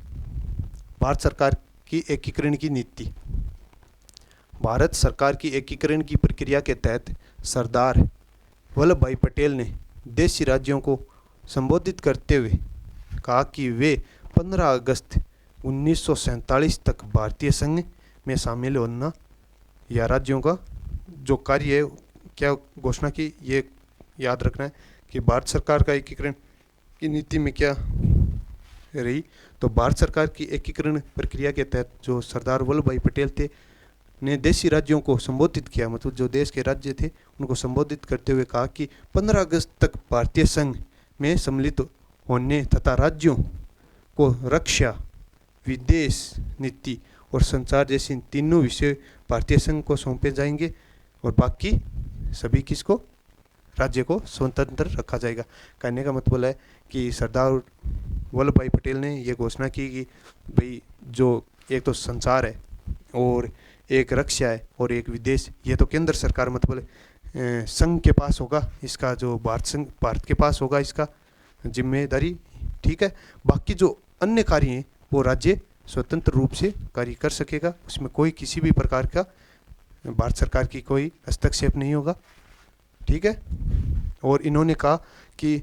भारत सरकार की एकीकरण की नीति। भारत सरकार की एकीकरण की प्रक्रिया के तहत सरदार वल्लभ भाई पटेल ने देशी राज्यों को संबोधित करते हुए कहा कि वे 15 अगस्त 1947 तक भारतीय संघ में शामिल होना या राज्यों का जो कार्य है, क्या घोषणा की, ये याद रखना है कि भारत सरकार का एकीकरण की नीति में क्या रही। तो भारत सरकार की एकीकरण प्रक्रिया के तहत जो सरदार वल्लभ भाई पटेल थे ने देशी राज्यों को संबोधित किया, मतलब जो देश के राज्य थे उनको संबोधित करते हुए कहा कि 15 अगस्त तक भारतीय संघ में सम्मिलित होने तथा राज्यों को रक्षा, विदेश नीति और संचार जैसे तीनों विषय भारतीय संघ को सौंपे जाएंगे और बाकी सभी किसको, राज्य को स्वतंत्र रखा जाएगा। कहने का मतलब है कि सरदार वल्लभ भाई पटेल ने ये घोषणा की कि भाई जो एक तो संचार है और एक रक्षा है और एक विदेश, ये तो केंद्र सरकार मतलब संघ के पास होगा, इसका जो भारत के पास होगा इसका जिम्मेदारी। ठीक है, बाकी जो अन्य कार्य हैं वो राज्य स्वतंत्र रूप से कार्य कर सकेगा, उसमें कोई किसी भी प्रकार का भारत सरकार की कोई हस्तक्षेप नहीं होगा। ठीक है। और इन्होंने कहा कि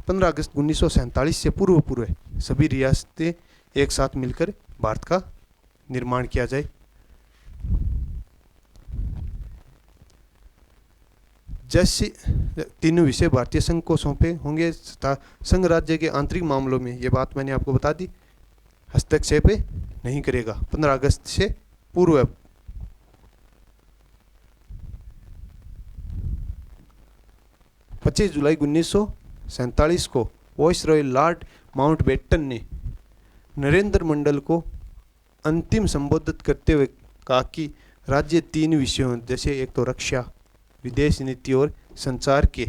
15 अगस्त 1947 से पूर्व सभी रियासतें एक साथ मिलकर भारत का निर्माण किया जाए। जैसे तीनों विषय भारतीय संघ को सौंपे होंगे तथा संघ राज्य के आंतरिक मामलों में, ये बात मैंने आपको बता दी, हस्तक्षेप नहीं करेगा 15 अगस्त से पूर्व। पच्चीस जुलाई 1947 को वाइसरॉय लॉर्ड माउंटबेटन ने नरेंद्र मंडल को अंतिम संबोधित करते हुए कहा कि राज्य 3 विषयों जैसे एक तो रक्षा, विदेश नीति और संचार के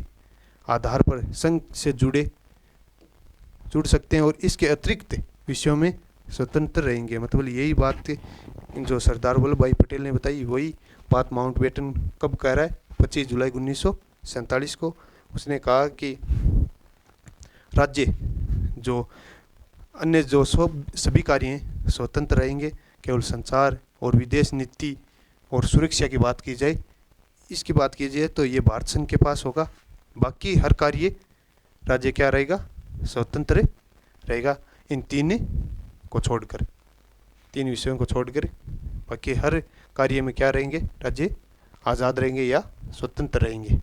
आधार पर संघ से जुड़ सकते हैं और इसके अतिरिक्त विषयों में स्वतंत्र रहेंगे। मतलब यही बात जो सरदार वल्लभ भाई पटेल ने बताई, वही बात माउंटबेटन कब कह रहा है? 25 जुलाई 1947 को। उसने कहा कि राज्य जो अन्य जो सभी कार्य हैं स्वतंत्र रहेंगे, केवल संचार और विदेश नीति और सुरक्षा की बात की जाए, इसकी बात कीजिए तो ये भारत संघ के पास होगा। बाकी हर कार्य राज्य क्या रहेगा? स्वतंत्र रहेगा। इन 3 को छोड़कर, 3 विषयों को छोड़कर बाकी हर कार्य में क्या रहेंगे? राज्य आज़ाद रहेंगे या स्वतंत्र रहेंगे।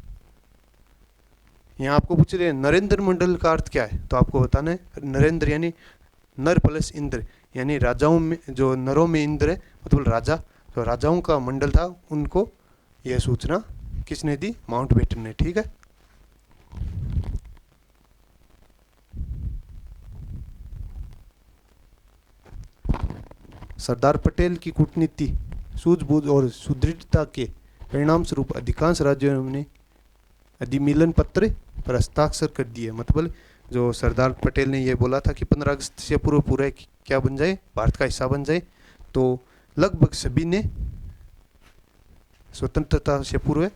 यहाँ आपको पूछ रहे हैं नरेंद्र मंडल का अर्थ क्या है, तो आपको बताना है नरेंद्र यानी नर प्लस इंद्र, यानी राजाओं में जो नरों में इंद्र है, मतलब राजा, तो राजाओं का मंडल था, उनको यह सूचना किसने दी? माउंटबेटन ने। ठीक है। सरदार पटेल की कूटनीति, सूझबूझ और सुदृढ़ता के परिणाम स्वरूप अधिकांश राज्यों ने अधिमिलन पत्र पर हस्ताक्षर कर दिए। मतलब जो सरदार पटेल ने ये बोला था कि 15 अगस्त से पूरा क्या बन जाए? भारत का हिस्सा बन जाए, तो लगभग सभी ने स्वतंत्रता से पूर्व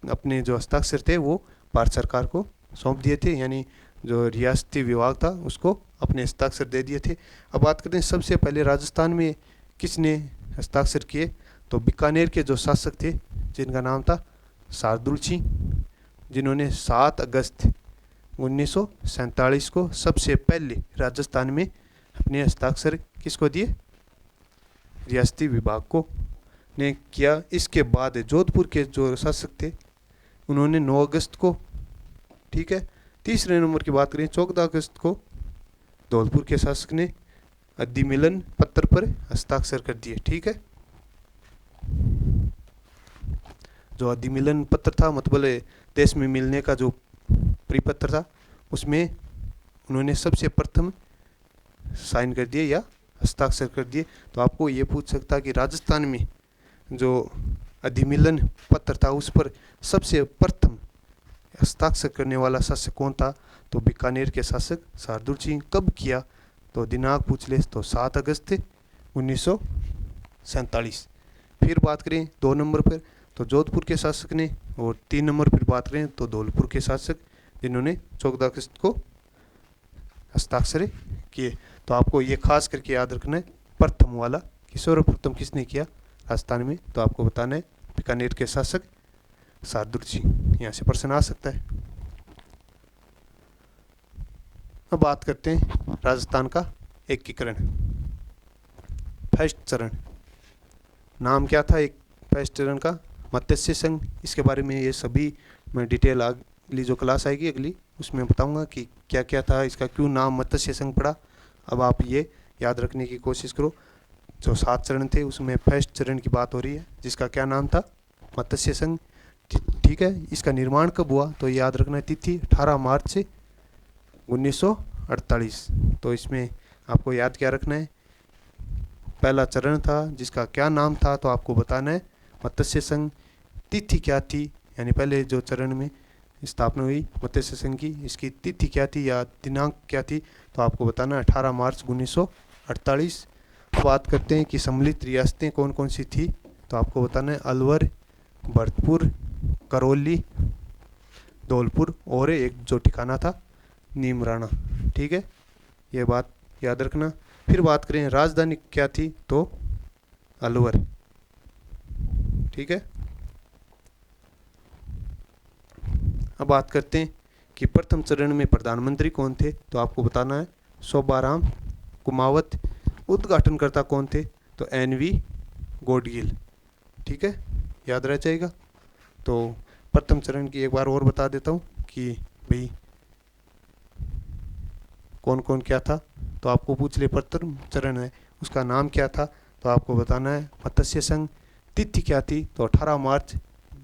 अपने जो हस्ताक्षर थे वो भारत सरकार को सौंप दिए थे, यानी जो रियासती विभाग था उसको अपने हस्ताक्षर दे दिए थे। अब बात करते हैं सबसे पहले राजस्थान में किसने हस्ताक्षर किए, तो बीकानेर के जो शासक थे जिनका नाम था शार्दुल सिंह, जिन्होंने 7 अगस्त 1947 को सबसे पहले राजस्थान में अपने हस्ताक्षर किसको दिए? रियासती विभाग को ने किया। इसके बाद जोधपुर के जो शासक थे उन्होंने 9 अगस्त को, ठीक है। तीसरे नंबर की बात करें 14 अगस्त को धौलपुर के शासक ने अधिमिलन पत्र पर हस्ताक्षर कर दिए। ठीक है। जो अधिमिलन पत्र था, मतलब देश में मिलने का जो परिपत्र था, उसमें उन्होंने सबसे प्रथम साइन कर दिए या हस्ताक्षर कर दिए। तो आपको ये पूछ सकता कि राजस्थान में जो अधिमिलन पत्र था उस पर सबसे प्रथम हस्ताक्षर करने वाला शासक कौन था, तो बीकानेर के शासक शार्दुल सिंह। कब किया, तो दिनांक पूछ ले तो 7 अगस्त 1947। फिर बात करें 2 नंबर पर तो जोधपुर के शासक ने, और 3 नंबर पर बात करें तो धौलपुर के शासक, जिन्होंने 14 अगस्त को हस्ताक्षर किए। तो आपको ये खास करके याद रखना है प्रथम वाला कि सर्वप्रथम किसने किया राजस्थान में, तो आपको बताना है बीकानेर के शासक शार्दुल सिंह। यहाँ से प्रश्न आ सकता है। अब बात करते हैं राजस्थान का एकीकरण। फर्स्ट चरण नाम क्या था? एक फर्स्ट चरण का मत्स्य संघ। इसके बारे में ये सभी मैं डिटेल अगली जो क्लास आएगी अगली उसमें बताऊंगा कि क्या क्या था, इसका क्यों नाम मत्स्य संघ पड़ा। अब आप ये याद रखने की कोशिश करो। जो 7 चरण थे उसमें फर्स्ट चरण की बात हो रही है, जिसका क्या नाम था? मत्स्य संघ। ठीक है। इसका निर्माण कब हुआ, तो याद रखना तिथि 18 मार्च 1948। तो इसमें आपको याद क्या रखना है? पहला चरण था जिसका क्या नाम था, तो आपको बताना है मत्स्य संघ। तिथि क्या थी, यानी पहले जो चरण में स्थापना हुई मत्स्य संघ की, इसकी तिथि क्या थी या दिनांक क्या थी, तो आपको बताना 18 मार्च 1948। बात करते हैं कि सम्मिलित रियासतें कौन कौन सी थी, तो आपको बताना है अलवर, भरतपुर, करौली, धौलपुर और एक जो ठिकाना था नीमराना। ठीक है, ये बात याद रखना। फिर बात करें राजधानी क्या थी, तो अलवर। ठीक है। अब बात करते हैं कि प्रथम चरण में प्रधानमंत्री कौन थे, तो आपको बताना है शोभाराम कुमावत। उद्घाटनकर्ता कौन थे, तो एनवी गॉडगिल। ठीक है, याद रह जाएगा। तो प्रथम चरण की एक बार और बता देता हूँ कि भाई कौन कौन क्या था। तो आपको पूछ ले प्रथम चरण है उसका नाम क्या था, तो आपको बताना है मत्स्य संघ। तिथि क्या थी, तो 18 मार्च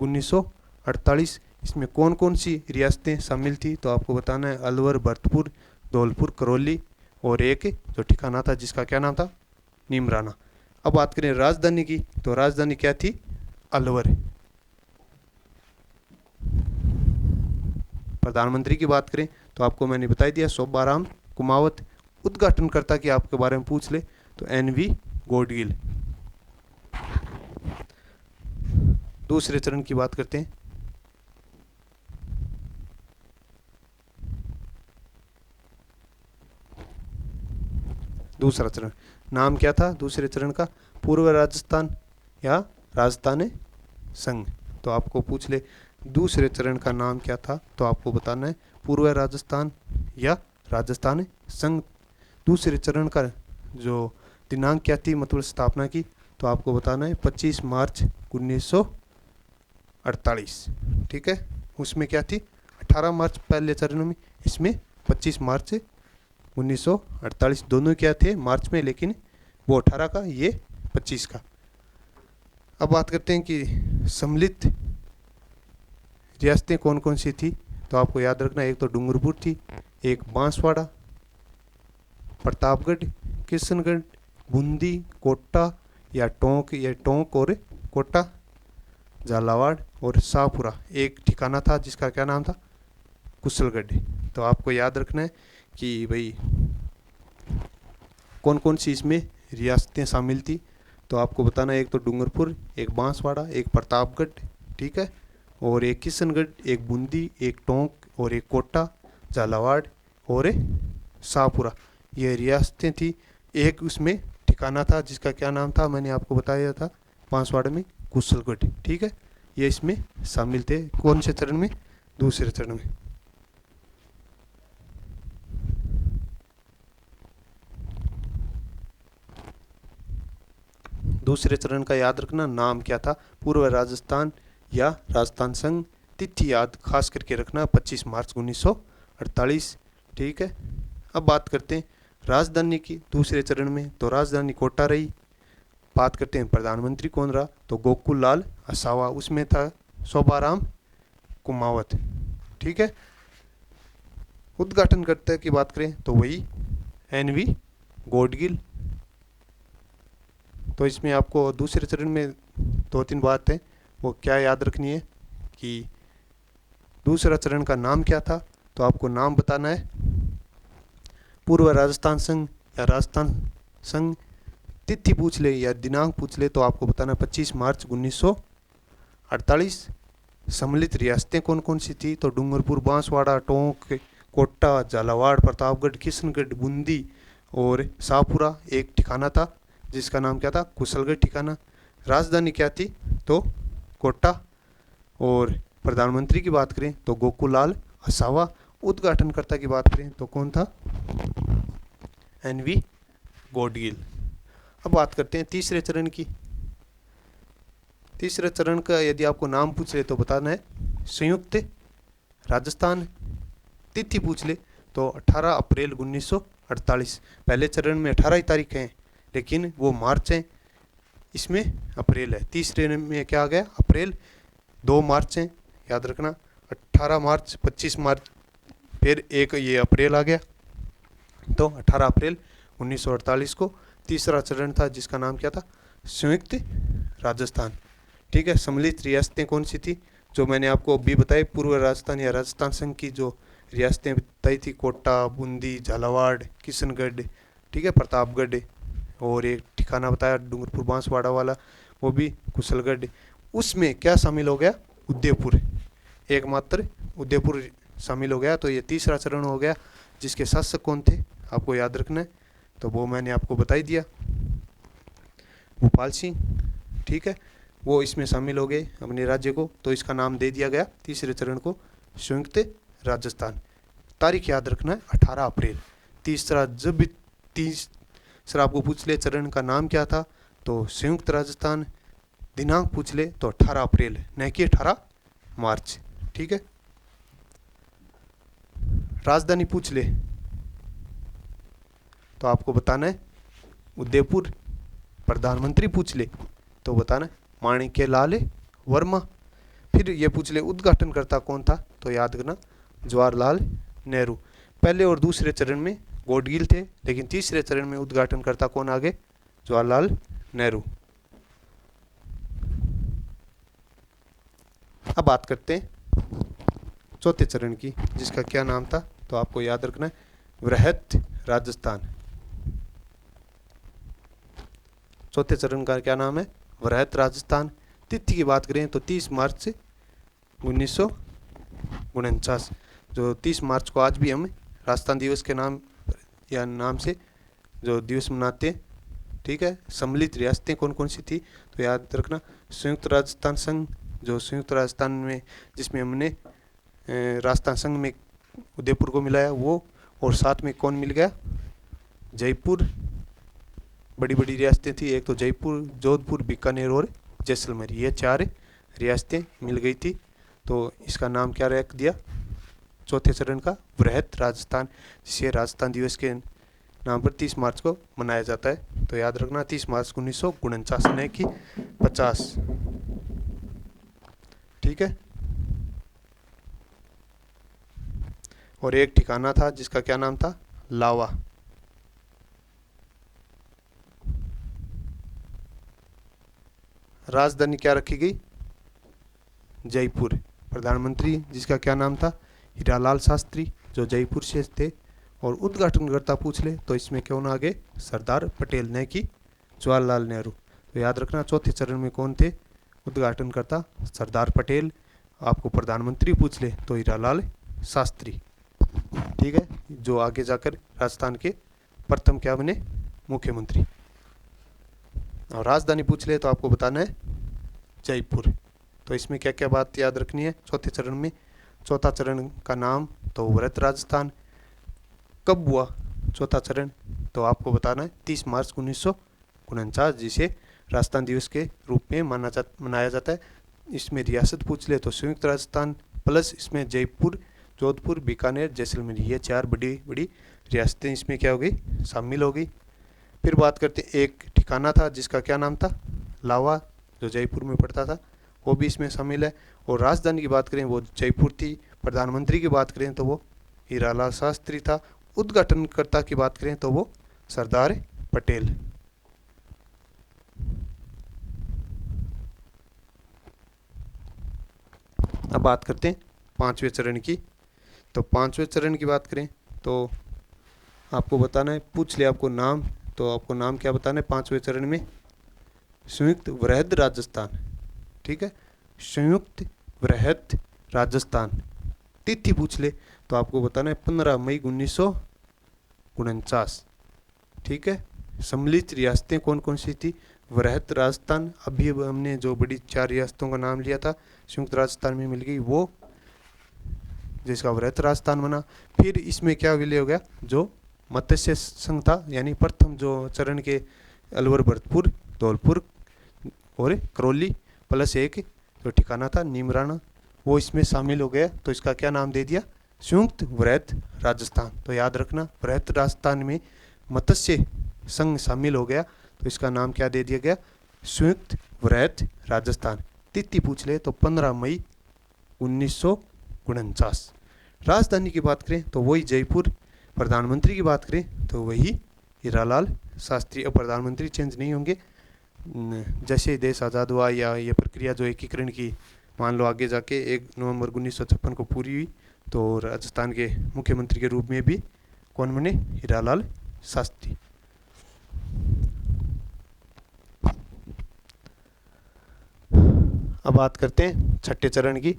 1948। इसमें कौन कौन सी रियासतें शामिल थी, तो आपको बताना है अलवर, भरतपुर, धौलपुर, करौली और एक जो ठिकाना था जिसका क्या नाम था, नीमराना। अब बात करें राजधानी की, तो राजधानी क्या थी, अलवर। प्रधानमंत्री की बात करें तो आपको मैंने बता दिया शोभाराम कुमावत। उद्घाटनकर्ता की आपके बारे में पूछ ले तो एनवी गॉडगिल। दूसरे चरण की बात करते हैं। दूसरा चरण नाम क्या था दूसरे चरण का, पूर्व राजस्थान या राजस्थान संघ। तो आपको पूछ ले दूसरे चरण का नाम क्या था, तो आपको बताना है पूर्व राजस्थान या राजस्थान संघ। दूसरे चरण का जो दिनांक क्या थी, मतलब स्थापना की, तो आपको बताना है 25 मार्च 1948। ठीक है, उसमें क्या थी 18 मार्च पहले चरण में, इसमें 25 मार्च 1948। दोनों क्या थे मार्च में, लेकिन वो 18 का, ये 25 का। अब बात करते हैं कि सम्मिलित रियासतें कौन कौन सी थी, तो आपको याद रखना एक तो डूंगरपुर थी, एक बांसवाड़ा, प्रतापगढ़, किशनगढ़, बूंदी, कोटा या टोंक और कोटा, झालावाड़ और शाहपुरा। एक ठिकाना था जिसका क्या नाम था, कुशलगढ़। तो आपको याद रखना है कि भाई कौन कौन सी इसमें रियासतें शामिल थी, तो आपको बताना है एक तो डूंगरपुर, एक बांसवाड़ा, एक प्रतापगढ़, ठीक है, और एक किशनगढ़, एक बूंदी, एक टोंक और एक कोटा, झालावाड़ और शाहपुरा। ये रियासतें थी। एक उसमें ठिकाना था जिसका क्या नाम था, मैंने आपको बताया था बांसवाड़ा में कुशलगढ़। ठीक है, ये इसमें शामिल थे। कौन से चरण में, दूसरे चरण में। दूसरे चरण का याद रखना नाम क्या था, पूर्व राजस्थान या राजस्थान संघ। तिथि याद खास करके रखना 25 मार्च 1948। ठीक है। अब बात करते हैं राजधानी की दूसरे चरण में, तो राजधानी कोटा रही। बात करते हैं प्रधानमंत्री कौन रहा, तो गोकुल लाल असावा, उसमें था शोभाराम कुमावत। ठीक है। उद्घाटनकर्ता की बात करें तो वही एनवी गॉडगिल। तो इसमें आपको दूसरे चरण में दो तीन बात है वो क्या याद रखनी है कि दूसरा चरण का नाम क्या था, तो आपको नाम बताना है पूर्व राजस्थान संघ या राजस्थान संघ। तिथि पूछ ले या दिनांक पूछ ले तो आपको बताना 25 मार्च 1948। सम्मिलित रियासतें कौन कौन सी थी, तो डूंगरपुर, बांसवाड़ा, टोंक, कोटा, झालावाड़, प्रतापगढ़, किशनगढ़, बूंदी और शाहपुरा। एक ठिकाना था जिसका नाम क्या था, कुशलगढ़ ठिकाना। राजधानी क्या थी, तो कोटा। और प्रधानमंत्री की बात करें तो गोकुलाल असावा। उद्घाटनकर्ता की बात करें तो कौन था, एनवी गॉडगिल। अब बात करते हैं तीसरे चरण की। तीसरे चरण का यदि आपको नाम पूछ ले तो बताना है संयुक्त राजस्थान। तिथि पूछ ले तो 18 अप्रैल 1948। पहले चरण में 18 ही तारीख है लेकिन वो मार्च है, इसमें अप्रैल है। तीसरे में क्या आ गया, अप्रैल। 2 मार्च है, याद रखना 18 मार्च, 25 मार्च, फिर एक ये अप्रैल आ गया। तो 18 अप्रैल 1948 को तीसरा चरण था जिसका नाम क्या था, संयुक्त राजस्थान। ठीक है। सम्मिलित रियासतें कौन सी थी, जो मैंने आपको अभी बताई, पूर्व राजस्थान या राजस्थान संघ की जो रियासतें बताई थी, कोटा, बूंदी, झालावाड़, किशनगढ़, ठीक है, प्रतापगढ़, और एक ठिकाना बताया डूंगरपुर बांसवाड़ा वाला, वो भी कुशलगढ़। उसमें क्या शामिल हो गया, उदयपुर, एकमात्र उदयपुर शामिल हो गया। तो ये तीसरा चरण हो गया। जिसके शासक कौन थे आपको याद रखना है, तो वो मैंने आपको बता ही दिया, भोपाल सिंह, ठीक है, वो इसमें शामिल हो गए अपने राज्य को, तो इसका नाम दे दिया गया तीसरे चरण को संयुक्त राजस्थान। तारीख याद रखना है 18 अप्रैल। तीसरा जब भी तीसरा आपको पूछ ले चरण का नाम क्या था तो संयुक्त राजस्थान, दिनांक पूछ ले तो 18 अप्रैल, न कि 18 मार्च, ठीक है। राजधानी पूछ ले तो आपको बताना है उदयपुर। प्रधानमंत्री पूछ ले तो बताना है माणिक्यलाल वर्मा। फिर ये पूछ ले उद्घाटनकर्ता कौन था तो याद करना जवाहरलाल नेहरू। पहले और दूसरे चरण में गॉडगिल थे, लेकिन तीसरे चरण में उद्घाटनकर्ता कौन आ गए, जवाहरलाल नेहरू। अब बात करते हैं चौथे चरण की, जिसका क्या नाम था तो आपको याद रखना है वृहत राजस्थान। चौथे चरण का क्या नाम है, वृहत राजस्थान। तिथि की बात करें तो 30 मार्च 1949, जो 30 मार्च को आज भी हम राजस्थान दिवस के नाम या नाम से जो दिवस मनाते हैं, ठीक है। सम्मिलित रियासतें कौन कौन सी थी तो याद रखना संयुक्त राजस्थान संघ, जो संयुक्त राजस्थान में जिसमें हमने राजस्थान संघ में उदयपुर को मिलाया वो, और साथ में कौन मिल गया, जयपुर। बड़ी बड़ी रियासतें थी, एक तो जयपुर, जोधपुर, बीकानेर और जैसलमेर, ये 4 रियासतें मिल गई थी। तो इसका नाम क्या रख दिया चौथे चरण का, वृहत राजस्थान, जिसे राजस्थान दिवस के नाम पर 30 मार्च को मनाया जाता है। तो याद रखना 30 मार्च 1949, न कि 50, ठीक है। और एक ठिकाना था जिसका क्या नाम था, लावा। राजधानी क्या रखी गई, जयपुर। प्रधानमंत्री जिसका क्या नाम था, हीरालाल शास्त्री, जो जयपुर से थे। और उद्घाटनकर्ता पूछ ले तो इसमें कौन आ गए, सरदार पटेल, न कि जवाहरलाल नेहरू। तो याद रखना चौथे चरण में कौन थे उद्घाटनकर्ता, सरदार पटेल। आपको प्रधानमंत्री पूछ ले तो हीरालाल शास्त्री, ठीक है, जो आगे जाकर राजस्थान के प्रथम क्या बने, मुख्यमंत्री। और राजधानी पूछ ले तो आपको बताना है जयपुर। तो इसमें क्या क्या बात याद रखनी है चौथे चरण में। चौथा चरण का नाम तो वृहत राजस्थान। कब हुआ चौथा चरण तो आपको बताना है 30 मार्च 1949, जिसे राजस्थान दिवस के रूप में मनाया जाता है। इसमें रियासत पूछ ले तो संयुक्त राजस्थान प्लस इसमें जयपुर, जोधपुर, बीकानेर, जैसलमेर, ये 4 बड़ी बड़ी रियासतें इसमें क्या हो गई, शामिल हो गई। फिर बात करते हैं एक ठिकाना था जिसका क्या नाम था, लावा, जो जयपुर में पड़ता था, वो भी इसमें शामिल है। और राजधानी की बात करें वो जयपुर थी। प्रधानमंत्री की बात करें तो वो हीरालाल शास्त्री था। उद्घाटनकर्ता की बात करें तो वो सरदार पटेल। अब बात करते हैं पांचवें चरण की। तो पांचवें चरण की बात करें तो आपको बताना है, पूछ ले आपको नाम, तो आपको नाम क्या बताना है पांचवें चरण में, संयुक्त वृहत राजस्थान, ठीक है, संयुक्त वृहत राजस्थान। तिथि पूछ ले तो आपको बताना है 15 मई 1949, ठीक है। सम्मिलित रियासतें कौन कौन सी थी, वृहत राजस्थान, अभी हमने जो बड़ी 4 रियासतों का नाम लिया था संयुक्त राजस्थान में मिल गई वो, जिसका वृहत राजस्थान बना। फिर इसमें क्या विलय हो गया, जो मत्स्य संघ था, यानी प्रथम जो चरण के अलवर, भरतपुर, धौलपुर और करौली प्लस एक जो ठिकाना था नीमराना, वो इसमें शामिल हो गया। तो इसका क्या नाम दे दिया, संयुक्त वृहत राजस्थान। तो याद रखना वृहत राजस्थान में मत्स्य संघ शामिल हो गया, तो इसका नाम क्या दे दिया गया, संयुक्त वृहत राजस्थान। तिथि पूछ ले तो 15 मई 1949। राजधानी की बात करें तो वही जयपुर। प्रधानमंत्री की बात करें तो वही हीरालाल शास्त्री। और प्रधानमंत्री चेंज नहीं होंगे, जैसे देश आज़ाद हुआ या ये प्रक्रिया जो एकीकरण की मान लो आगे जाके 1 नवंबर 1956 को पूरी हुई, तो राजस्थान के मुख्यमंत्री के रूप में भी कौन बने, हीरालाल शास्त्री। अब बात करते हैं छठे चरण की,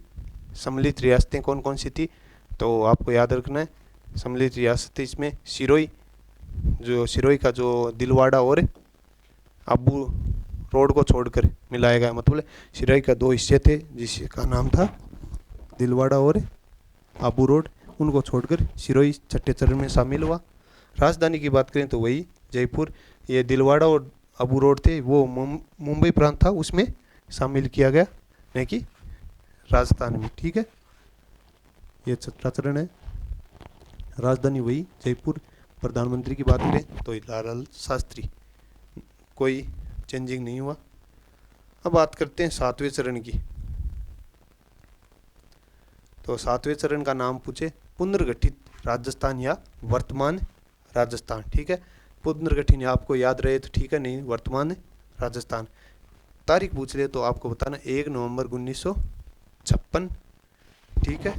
सम्मिलित रियासतें कौन कौन सी थी। तो आपको याद रखना है सम्मिलित रियासतें इसमें सिरोही, जो सिरोही का जो दिलवाड़ा और अबू रोड को छोड़कर मिलाया गया, मतलब सिरोही का दो हिस्से थे जिसका नाम था दिलवाड़ा और अबू रोड, उनको छोड़कर सिरोही छठे चरण में शामिल हुआ। राजधानी की बात करें तो वही जयपुर, ये दिलवाड़ा और अबू रोड थे वो मुंबई प्रांत था उसमें शामिल किया गया, नहीं कि राजस्थान में। ठीक है, ये छठा चरण है। राजधानी वही जयपुर। प्रधानमंत्री की बात करें तो लाल शास्त्री, कोई चेंजिंग नहीं हुआ। अब बात करते हैं सातवें चरण की। तो सातवें चरण का नाम पूछे पुनर्गठित राजस्थान या वर्तमान राजस्थान। ठीक है, पुनर्गठन आपको याद रहे तो ठीक है, नहीं वर्तमान राजस्थान। तारीख पूछ ले तो आपको बताना 1 नवंबर 1956। ठीक है,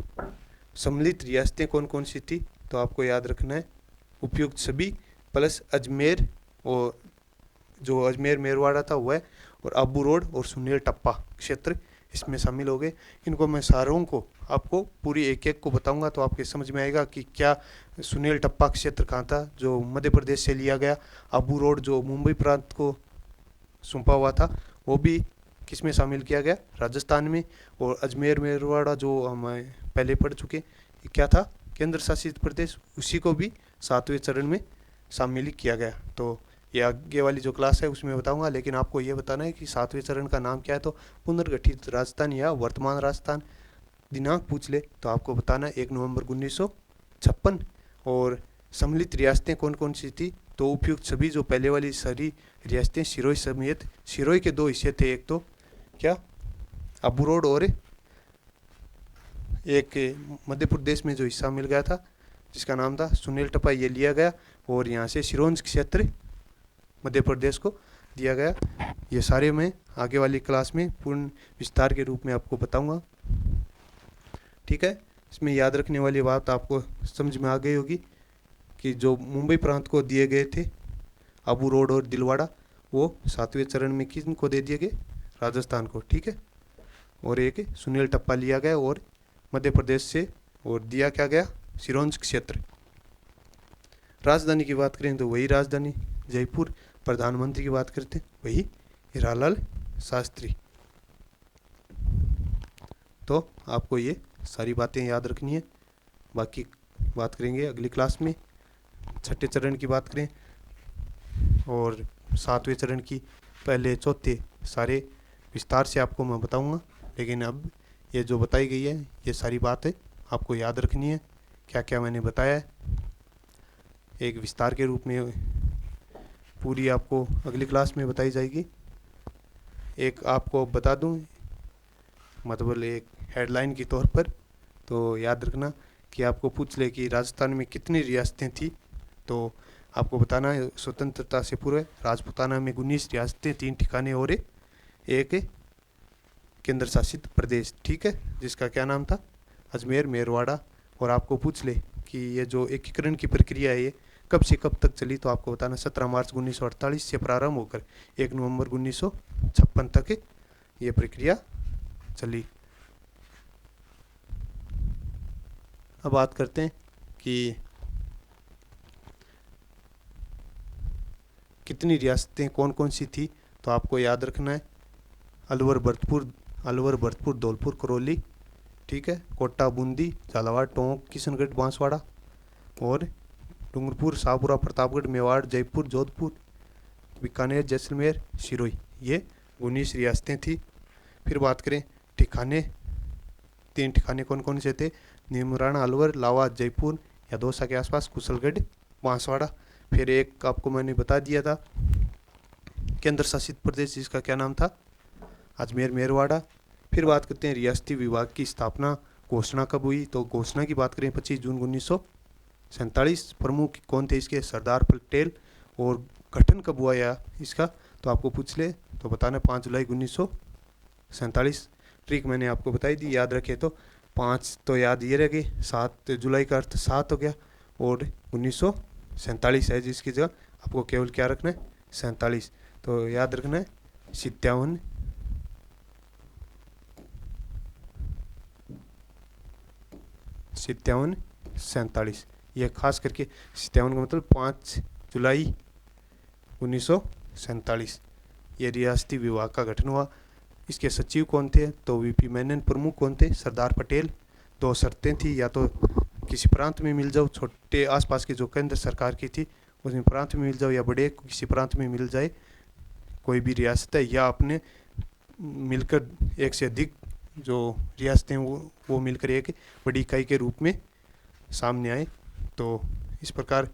सम्मिलित रियासतें कौन कौन सी थी तो आपको याद रखना है उपयुक्त सभी प्लस अजमेर, और जो अजमेर मेरवाड़ा था वह, और अबू रोड और सुनील टप्पा क्षेत्र इसमें शामिल हो गए। इनको मैं सारों को आपको पूरी एक एक को बताऊंगा तो आपके समझ में आएगा कि क्या सुनील टप्पा क्षेत्र कहाँ था जो मध्य प्रदेश से लिया गया, अबू रोड जो मुंबई प्रांत को सौंपा हुआ था वो भी किस में शामिल किया गया, राजस्थान में, और अजमेर मेरवाड़ा जो हम पहले पढ़ चुके क्या था, केंद्र शासित प्रदेश, उसी को भी सातवें चरण में शामिल किया गया। तो ये आगे वाली जो क्लास है उसमें बताऊंगा, लेकिन आपको ये बताना है कि सातवें चरण का नाम क्या है, तो पुनर्गठित राजस्थान या वर्तमान राजस्थान। दिनांक पूछ ले तो आपको बताना है 1 नवंबर 1956। और सम्मिलित रियासतें कौन कौन सी थी तो उपयुक्त सभी जो पहले वाली सारी रियासतें सिरोही समेत, सिरोही के दो हिस्से थे, एक तो क्या अबू रोड और एक मध्य प्रदेश में जो हिस्सा मिल गया था जिसका नाम था सुनील टप्पा, ये लिया गया और यहाँ से सिरोंज क्षेत्र मध्य प्रदेश को दिया गया। ये सारे मैं आगे वाली क्लास में पूर्ण विस्तार के रूप में आपको बताऊंगा। ठीक है, इसमें याद रखने वाली बात आपको समझ में आ गई होगी कि जो मुंबई प्रांत को दिए गए थे अबू रोड और दिलवाड़ा, वो सातवें चरण में किन को दे दिए गए, राजस्थान को। ठीक है, और एक सुनील टप्पा लिया गया और मध्य प्रदेश से, और दिया क्या गया, सिरोंज क्षेत्र। राजधानी की बात करें तो वही राजधानी जयपुर। प्रधानमंत्री की बात करते हैं वही हीरालाल शास्त्री। तो आपको ये सारी बातें याद रखनी है, बाकी बात करेंगे अगली क्लास में। छठे चरण की बात करें और सातवें चरण की पहले चौथे सारे विस्तार से आपको मैं बताऊंगा, लेकिन अब ये जो बताई गई है ये सारी बातें आपको याद रखनी है, क्या क्या मैंने बताया है एक विस्तार के रूप में पूरी आपको अगली क्लास में बताई जाएगी। एक आपको बता दूं, मतलब एक हेडलाइन के तौर पर, तो याद रखना कि आपको पूछ ले कि राजस्थान में कितनी रियासतें थी, तो आपको बताना है स्वतंत्रता से पूर्व राजपूताना में 19 रियासतें, 3 ठिकाने और एक केंद्र शासित प्रदेश। ठीक है, जिसका क्या नाम था, अजमेर मेरवाड़ा। और आपको पूछ ले कि ये जो एकीकरण की प्रक्रिया है ये कब से कब तक चली, तो आपको बताना 17 मार्च 1948 से प्रारंभ होकर 1 नवंबर 1956 तक ये प्रक्रिया चली। अब बात करते हैं कि कितनी रियासतें कौन कौन सी थी, तो आपको याद रखना है अलवर भरतपुर धौलपुर करौली, ठीक है, कोटा बूंदी झालावाड़ टोंक किशनगढ़ बांसवाड़ा, और डूंगरपुर शाहपुरा प्रतापगढ़ मेवाड़ जयपुर जोधपुर बीकानेर जैसलमेर सिरोही, ये 19 रियासतें थी। फिर बात करें ठिकाने, 3 ठिकाने कौन कौन से थे, नीमराना अलवर लावा जयपुर या दौसा के आसपास कुशलगढ़ बांसवाड़ा। फिर एक आपको मैंने बता दिया था केंद्र शासित प्रदेश जिसका क्या नाम था, अजमेर मेरवाड़ा। फिर बात करते हैं रियासती विभाग की स्थापना घोषणा कब हुई, तो घोषणा की बात करें 25 जून 1947। प्रमुख कौन थे इसके, सरदार पटेल। और गठन कब हुआ या इसका, तो आपको पूछ ले तो बताना 5 जुलाई 1947। ट्रिक मैंने आपको बताई दी, याद रखे तो 5 तो याद ये रह गई, 7 जुलाई का अर्थ 7 हो गया, और 1947 है जिसकी जगह आपको केवल क्या रखना है, 47। तो याद रखना है 57 47, ये खास करके 57 का मतलब 5 जुलाई 1947 ये रियासती विभाग का गठन हुआ। इसके सचिव कौन थे? तो वीपी मेनन। प्रमुख कौन थे? सरदार पटेल। 2 शर्तें थी, या तो किसी प्रांत में मिल जाओ, छोटे आसपास की जो केंद्र सरकार की थी उसमें प्रांत में मिल जाओ, या बड़े किसी प्रांत में मिल जाए कोई भी रियासत है, या अपने मिलकर एक से अधिक जो रियासतें वो मिलकर एक बड़ी इकाई के रूप में सामने आए। तो इस प्रकार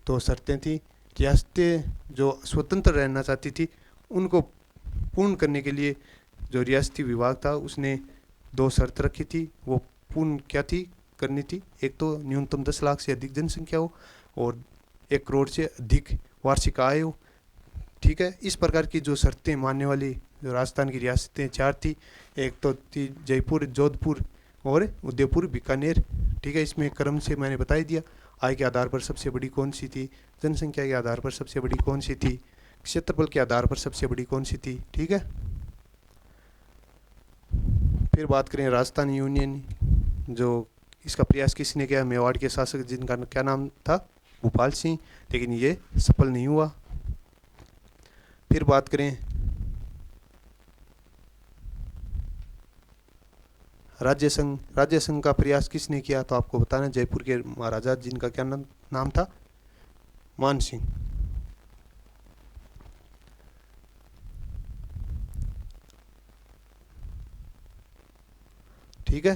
2 शर्तें थी। रियासतें जो स्वतंत्र रहना चाहती थी उनको पूर्ण करने के लिए जो रियासती विभाग था उसने 2 शर्त रखी थी। वो पूर्ण क्या थी करनी थी? एक तो न्यूनतम 10 लाख से अधिक जनसंख्या हो और 1 करोड़ से अधिक वार्षिक आय हो। ठीक है, इस प्रकार की जो शर्तें मानने वाली जो राजस्थान की रियासतें 4 थी, एक तो थी जयपुर, जोधपुर और उदयपुर, बीकानेर। ठीक है, इसमें क्रम से मैंने बता ही दिया। आय के आधार पर सबसे बड़ी कौन सी थी, जनसंख्या के आधार पर सबसे बड़ी कौन सी थी, क्षेत्रफल के आधार पर सबसे बड़ी कौन सी थी। ठीक है, फिर बात करें राजस्थान यूनियन, जो इसका प्रयास किसने किया? मेवाड़ के शासक जिनका क्या नाम था? भूपाल सिंह, लेकिन ये सफल नहीं हुआ। फिर बात करें राज्य संघ का प्रयास किसने किया? तो आपको बताना, जयपुर के महाराजा जिनका क्या नाम था? मान सिंह। ठीक है,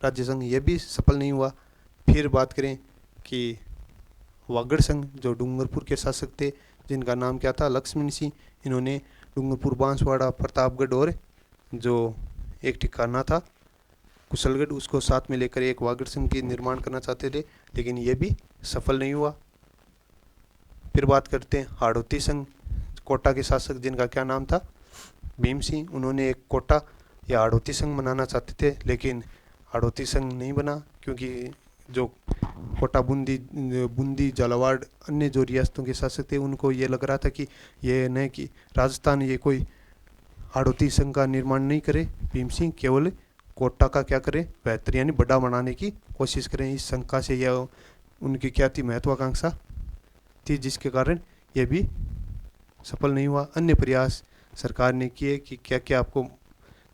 राज्य संघ ये भी सफल नहीं हुआ। फिर बात करें कि वागड़ संघ, जो डूंगरपुर के शासक थे जिनका नाम क्या था? लक्ष्मण सिंह। इन्होंने डूंगरपुर, बांसवाड़ा, प्रतापगढ़ और जो एक ठिकाना था कुशलगढ़, उसको साथ में लेकर एक वागड़ संघ की निर्माण करना चाहते थे, लेकिन ये भी सफल नहीं हुआ। फिर बात करते हैं हाड़ौती संघ, कोटा के शासक जिनका क्या नाम था? भीम सिंह। उन्होंने एक कोटा या हाड़ौती संघ बनाना चाहते थे, लेकिन हाड़ौती संघ नहीं बना, क्योंकि जो कोटा, बूंदी, झालावाड़, अन्य जो रियासतों के शासक थे उनको ये लग रहा था कि ये नहीं कि राजस्थान ये कोई हाड़ौती संघ का निर्माण नहीं करे। भीम सिंह केवल कोटा का क्या करें? बेहतर यानी बड़ा बनाने की कोशिश करें। इस शंका से यह उनकी क्या थी? महत्वाकांक्षा थी, जिसके कारण ये भी सफल नहीं हुआ। अन्य प्रयास सरकार ने किए कि क्या क्या आपको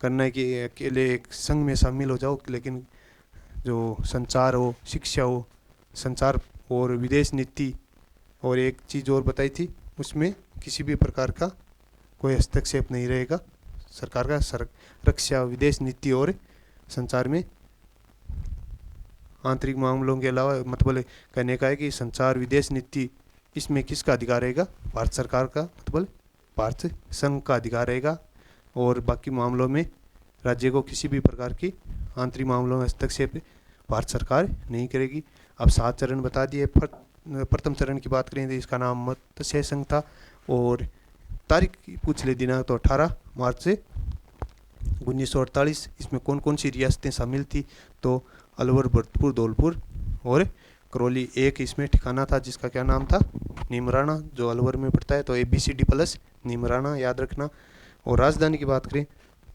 करना है कि अकेले एक संघ में शामिल हो जाओ, लेकिन जो संचार हो, शिक्षा हो, संचार और विदेश नीति, और एक चीज़ और बताई थी, उसमें किसी भी प्रकार का कोई हस्तक्षेप नहीं रहेगा सरकार का। रक्षा, विदेश नीति और संचार में आंतरिक मामलों के अलावा, मतलब कहने का है कि संचार, विदेश नीति, इसमें किसका अधिकार रहेगा? भारत सरकार का, मतलब भारत संघ का अधिकार रहेगा। और बाकी मामलों में राज्य को किसी भी प्रकार की आंतरिक मामलों में हस्तक्षेप भारत सरकार नहीं करेगी। अब 7 चरण बता दिए। प्रथम चरण की बात करें तो इसका नाम मत्स्य संघ था, और तारीख पूछ ले दिनांक तो 18 मार्च से 1948। इसमें कौन कौन सी रियासतें शामिल थी? तो अलवर, भरतपुर, धौलपुर और करौली। एक इसमें ठिकाना था जिसका क्या नाम था? नीमराना, जो अलवर में पड़ता है। तो ABCD प्लस नीमराना याद रखना। और राजधानी की बात करें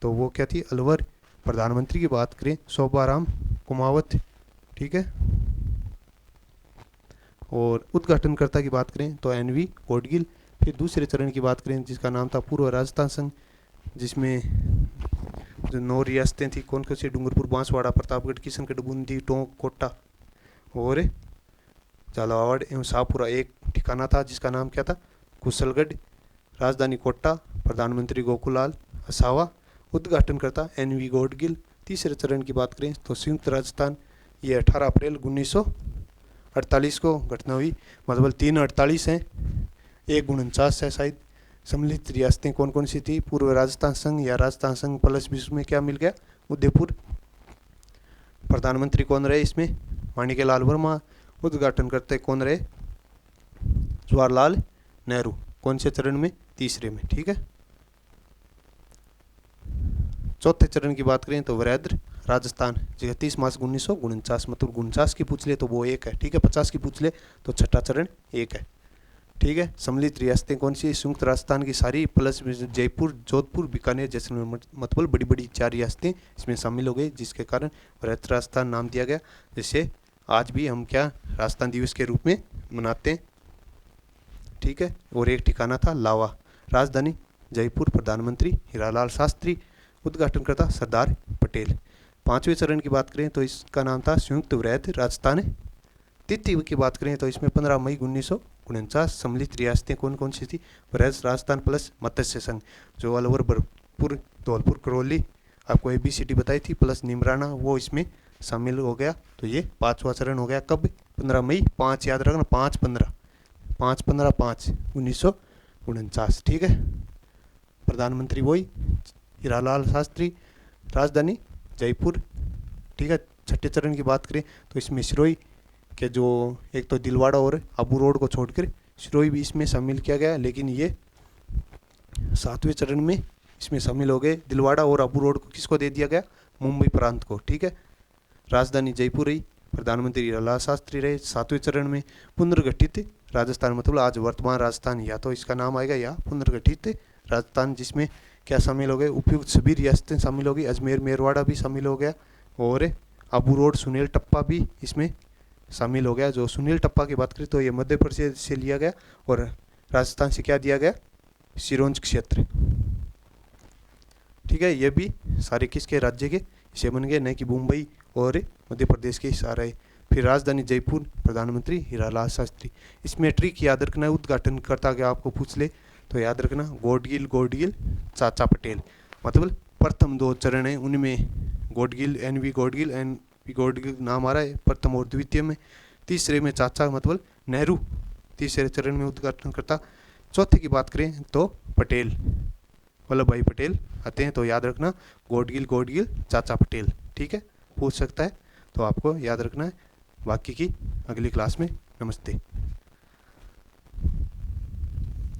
तो वो क्या थी? अलवर। प्रधानमंत्री की बात करें शोभाराम कुमावत। ठीक है, और उद्घाटनकर्ता की बात करें तो NV गौडगिल। फिर दूसरे चरण की बात करें जिसका नाम था पूर्व राजस्थान संघ, जिसमें जो 9 रियासतें थी, कौन कौन सी? डूंगरपुर, बांसवाड़ा, प्रतापगढ़, किशनगढ़, बूंदी, टोंक, कोटा और झालावाड़ एवं शाहपुरा। एक ठिकाना था जिसका नाम क्या था? कुशलगढ़। राजधानी कोटा। प्रधानमंत्री गोकुलाल असावा। उद्घाटनकर्ता NV गौडगिल। तीसरे चरण की बात करें तो संयुक्त राजस्थान, ये 18 अप्रैल 1948 को घटना हुई। मतलब 348 हैं, 149 है शायद। सम्मिलित रियासतें कौन कौन सी थी? पूर्व राजस्थान संघ या राजस्थान संघ प्लस बीच में क्या मिल गया? उदयपुर। प्रधानमंत्री कौन रहे इसमें? माणिक्यलाल वर्मा। उद्घाटन करते कौन रहे? जवाहरलाल नेहरू। कौन से चरण में? तीसरे में। ठीक है, चौथे चरण की बात करें तो वृहद्र राजस्थान, 31 मार्च 1949। मतलब 49 की पूछ ले तो वो एक है। ठीक है, 50 की पूछ ले तो छठा चरण एक है। ठीक है, सम्मिलित रियासतें कौन सी? संयुक्त राजस्थान की सारी प्लस जयपुर, जोधपुर, बीकानेर, जैसलमेर, मतलब बड़ी बड़ी 4 रियासतें इसमें शामिल हो गई, जिसके कारण वृहद राजस्थान नाम दिया गया, जिसे आज भी हम क्या राजस्थान दिवस के रूप में मनाते हैं। ठीक है, और एक ठिकाना था लावा। राजधानी जयपुर, प्रधानमंत्री हीरालाल शास्त्री, उद्घाटनकर्ता सरदार पटेल। पांचवें चरण की बात करें तो इसका नाम था संयुक्त वृहद राजस्थान। तिथि की बात करें तो इसमें 15 मई 1949 सम्मिलित रियासतें कौन कौन सी थी? वृहद राजस्थान प्लस मत्स्य संघ, जो अलवर, भरतपुर, धौलपुर, करौली आपको ABCD बताई थी, प्लस निमराना, वो इसमें शामिल हो गया। तो ये पांचवा चरण हो गया। कब? 15 मई, 5 याद रखना, 5/15/1949, ठीक है। प्रधानमंत्री वही हीरालाल शास्त्री, राजधानी जयपुर, ठीक है। छठे चरण की बात करें तो इसमें सिरोही के जो एक तो दिलवाड़ा और आबू रोड को छोड़कर सिरोही भी इसमें शामिल किया गया, लेकिन ये सातवें चरण में इसमें शामिल हो गए। दिलवाड़ा और आबू रोड को किसको दे दिया गया? मुंबई प्रांत को, ठीक है। राजधानी जयपुर रही, प्रधानमंत्री हीरालाल शास्त्री रहे। सातवें चरण में पुनर्गठित राजस्थान, मतलब आज वर्तमान राजस्थान, या तो इसका नाम आएगा या पुनर्गठित राजस्थान, जिसमें क्या शामिल हो गए? उपयुक्त सभी रियासतें शामिल हो गई। अजमेर, मेरवाड़ा भी शामिल हो गया, और आबू रोड, सुनील टप्पा भी इसमें शामिल हो गया। जो सुनील टप्पा की बात करें तो ये मध्य प्रदेश से लिया गया, और राजस्थान से क्या दिया गया? सिरोंज क्षेत्र, ठीक है। ये भी सारे किसके राज्य के हिस्से बन गए, न कि मुंबई और मध्य प्रदेश के सारे। फिर राजधानी जयपुर, प्रधानमंत्री हीरालाल शास्त्री। इसमें ट्रिक याद रखना, उद्घाटनकर्ता के आपको पूछ ले तो याद रखना गॉडगिल, चाचा पटेल। मतलब प्रथम 2 चरण हैं, उनमें गॉडगिल, NV गॉडगिल नाम आ रहा है प्रथम और द्वितीय में। तीसरे में चाचा मतलब नेहरू, तीसरे चरण में उद्घाटनकर्ता। चौथे की बात करें तो पटेल, वल्लभ भाई पटेल आते हैं, तो याद रखना गॉडगिल, चाचा पटेल, ठीक है। पूछ सकता है, तो आपको याद रखना है। बाकी की अगली क्लास में। नमस्ते।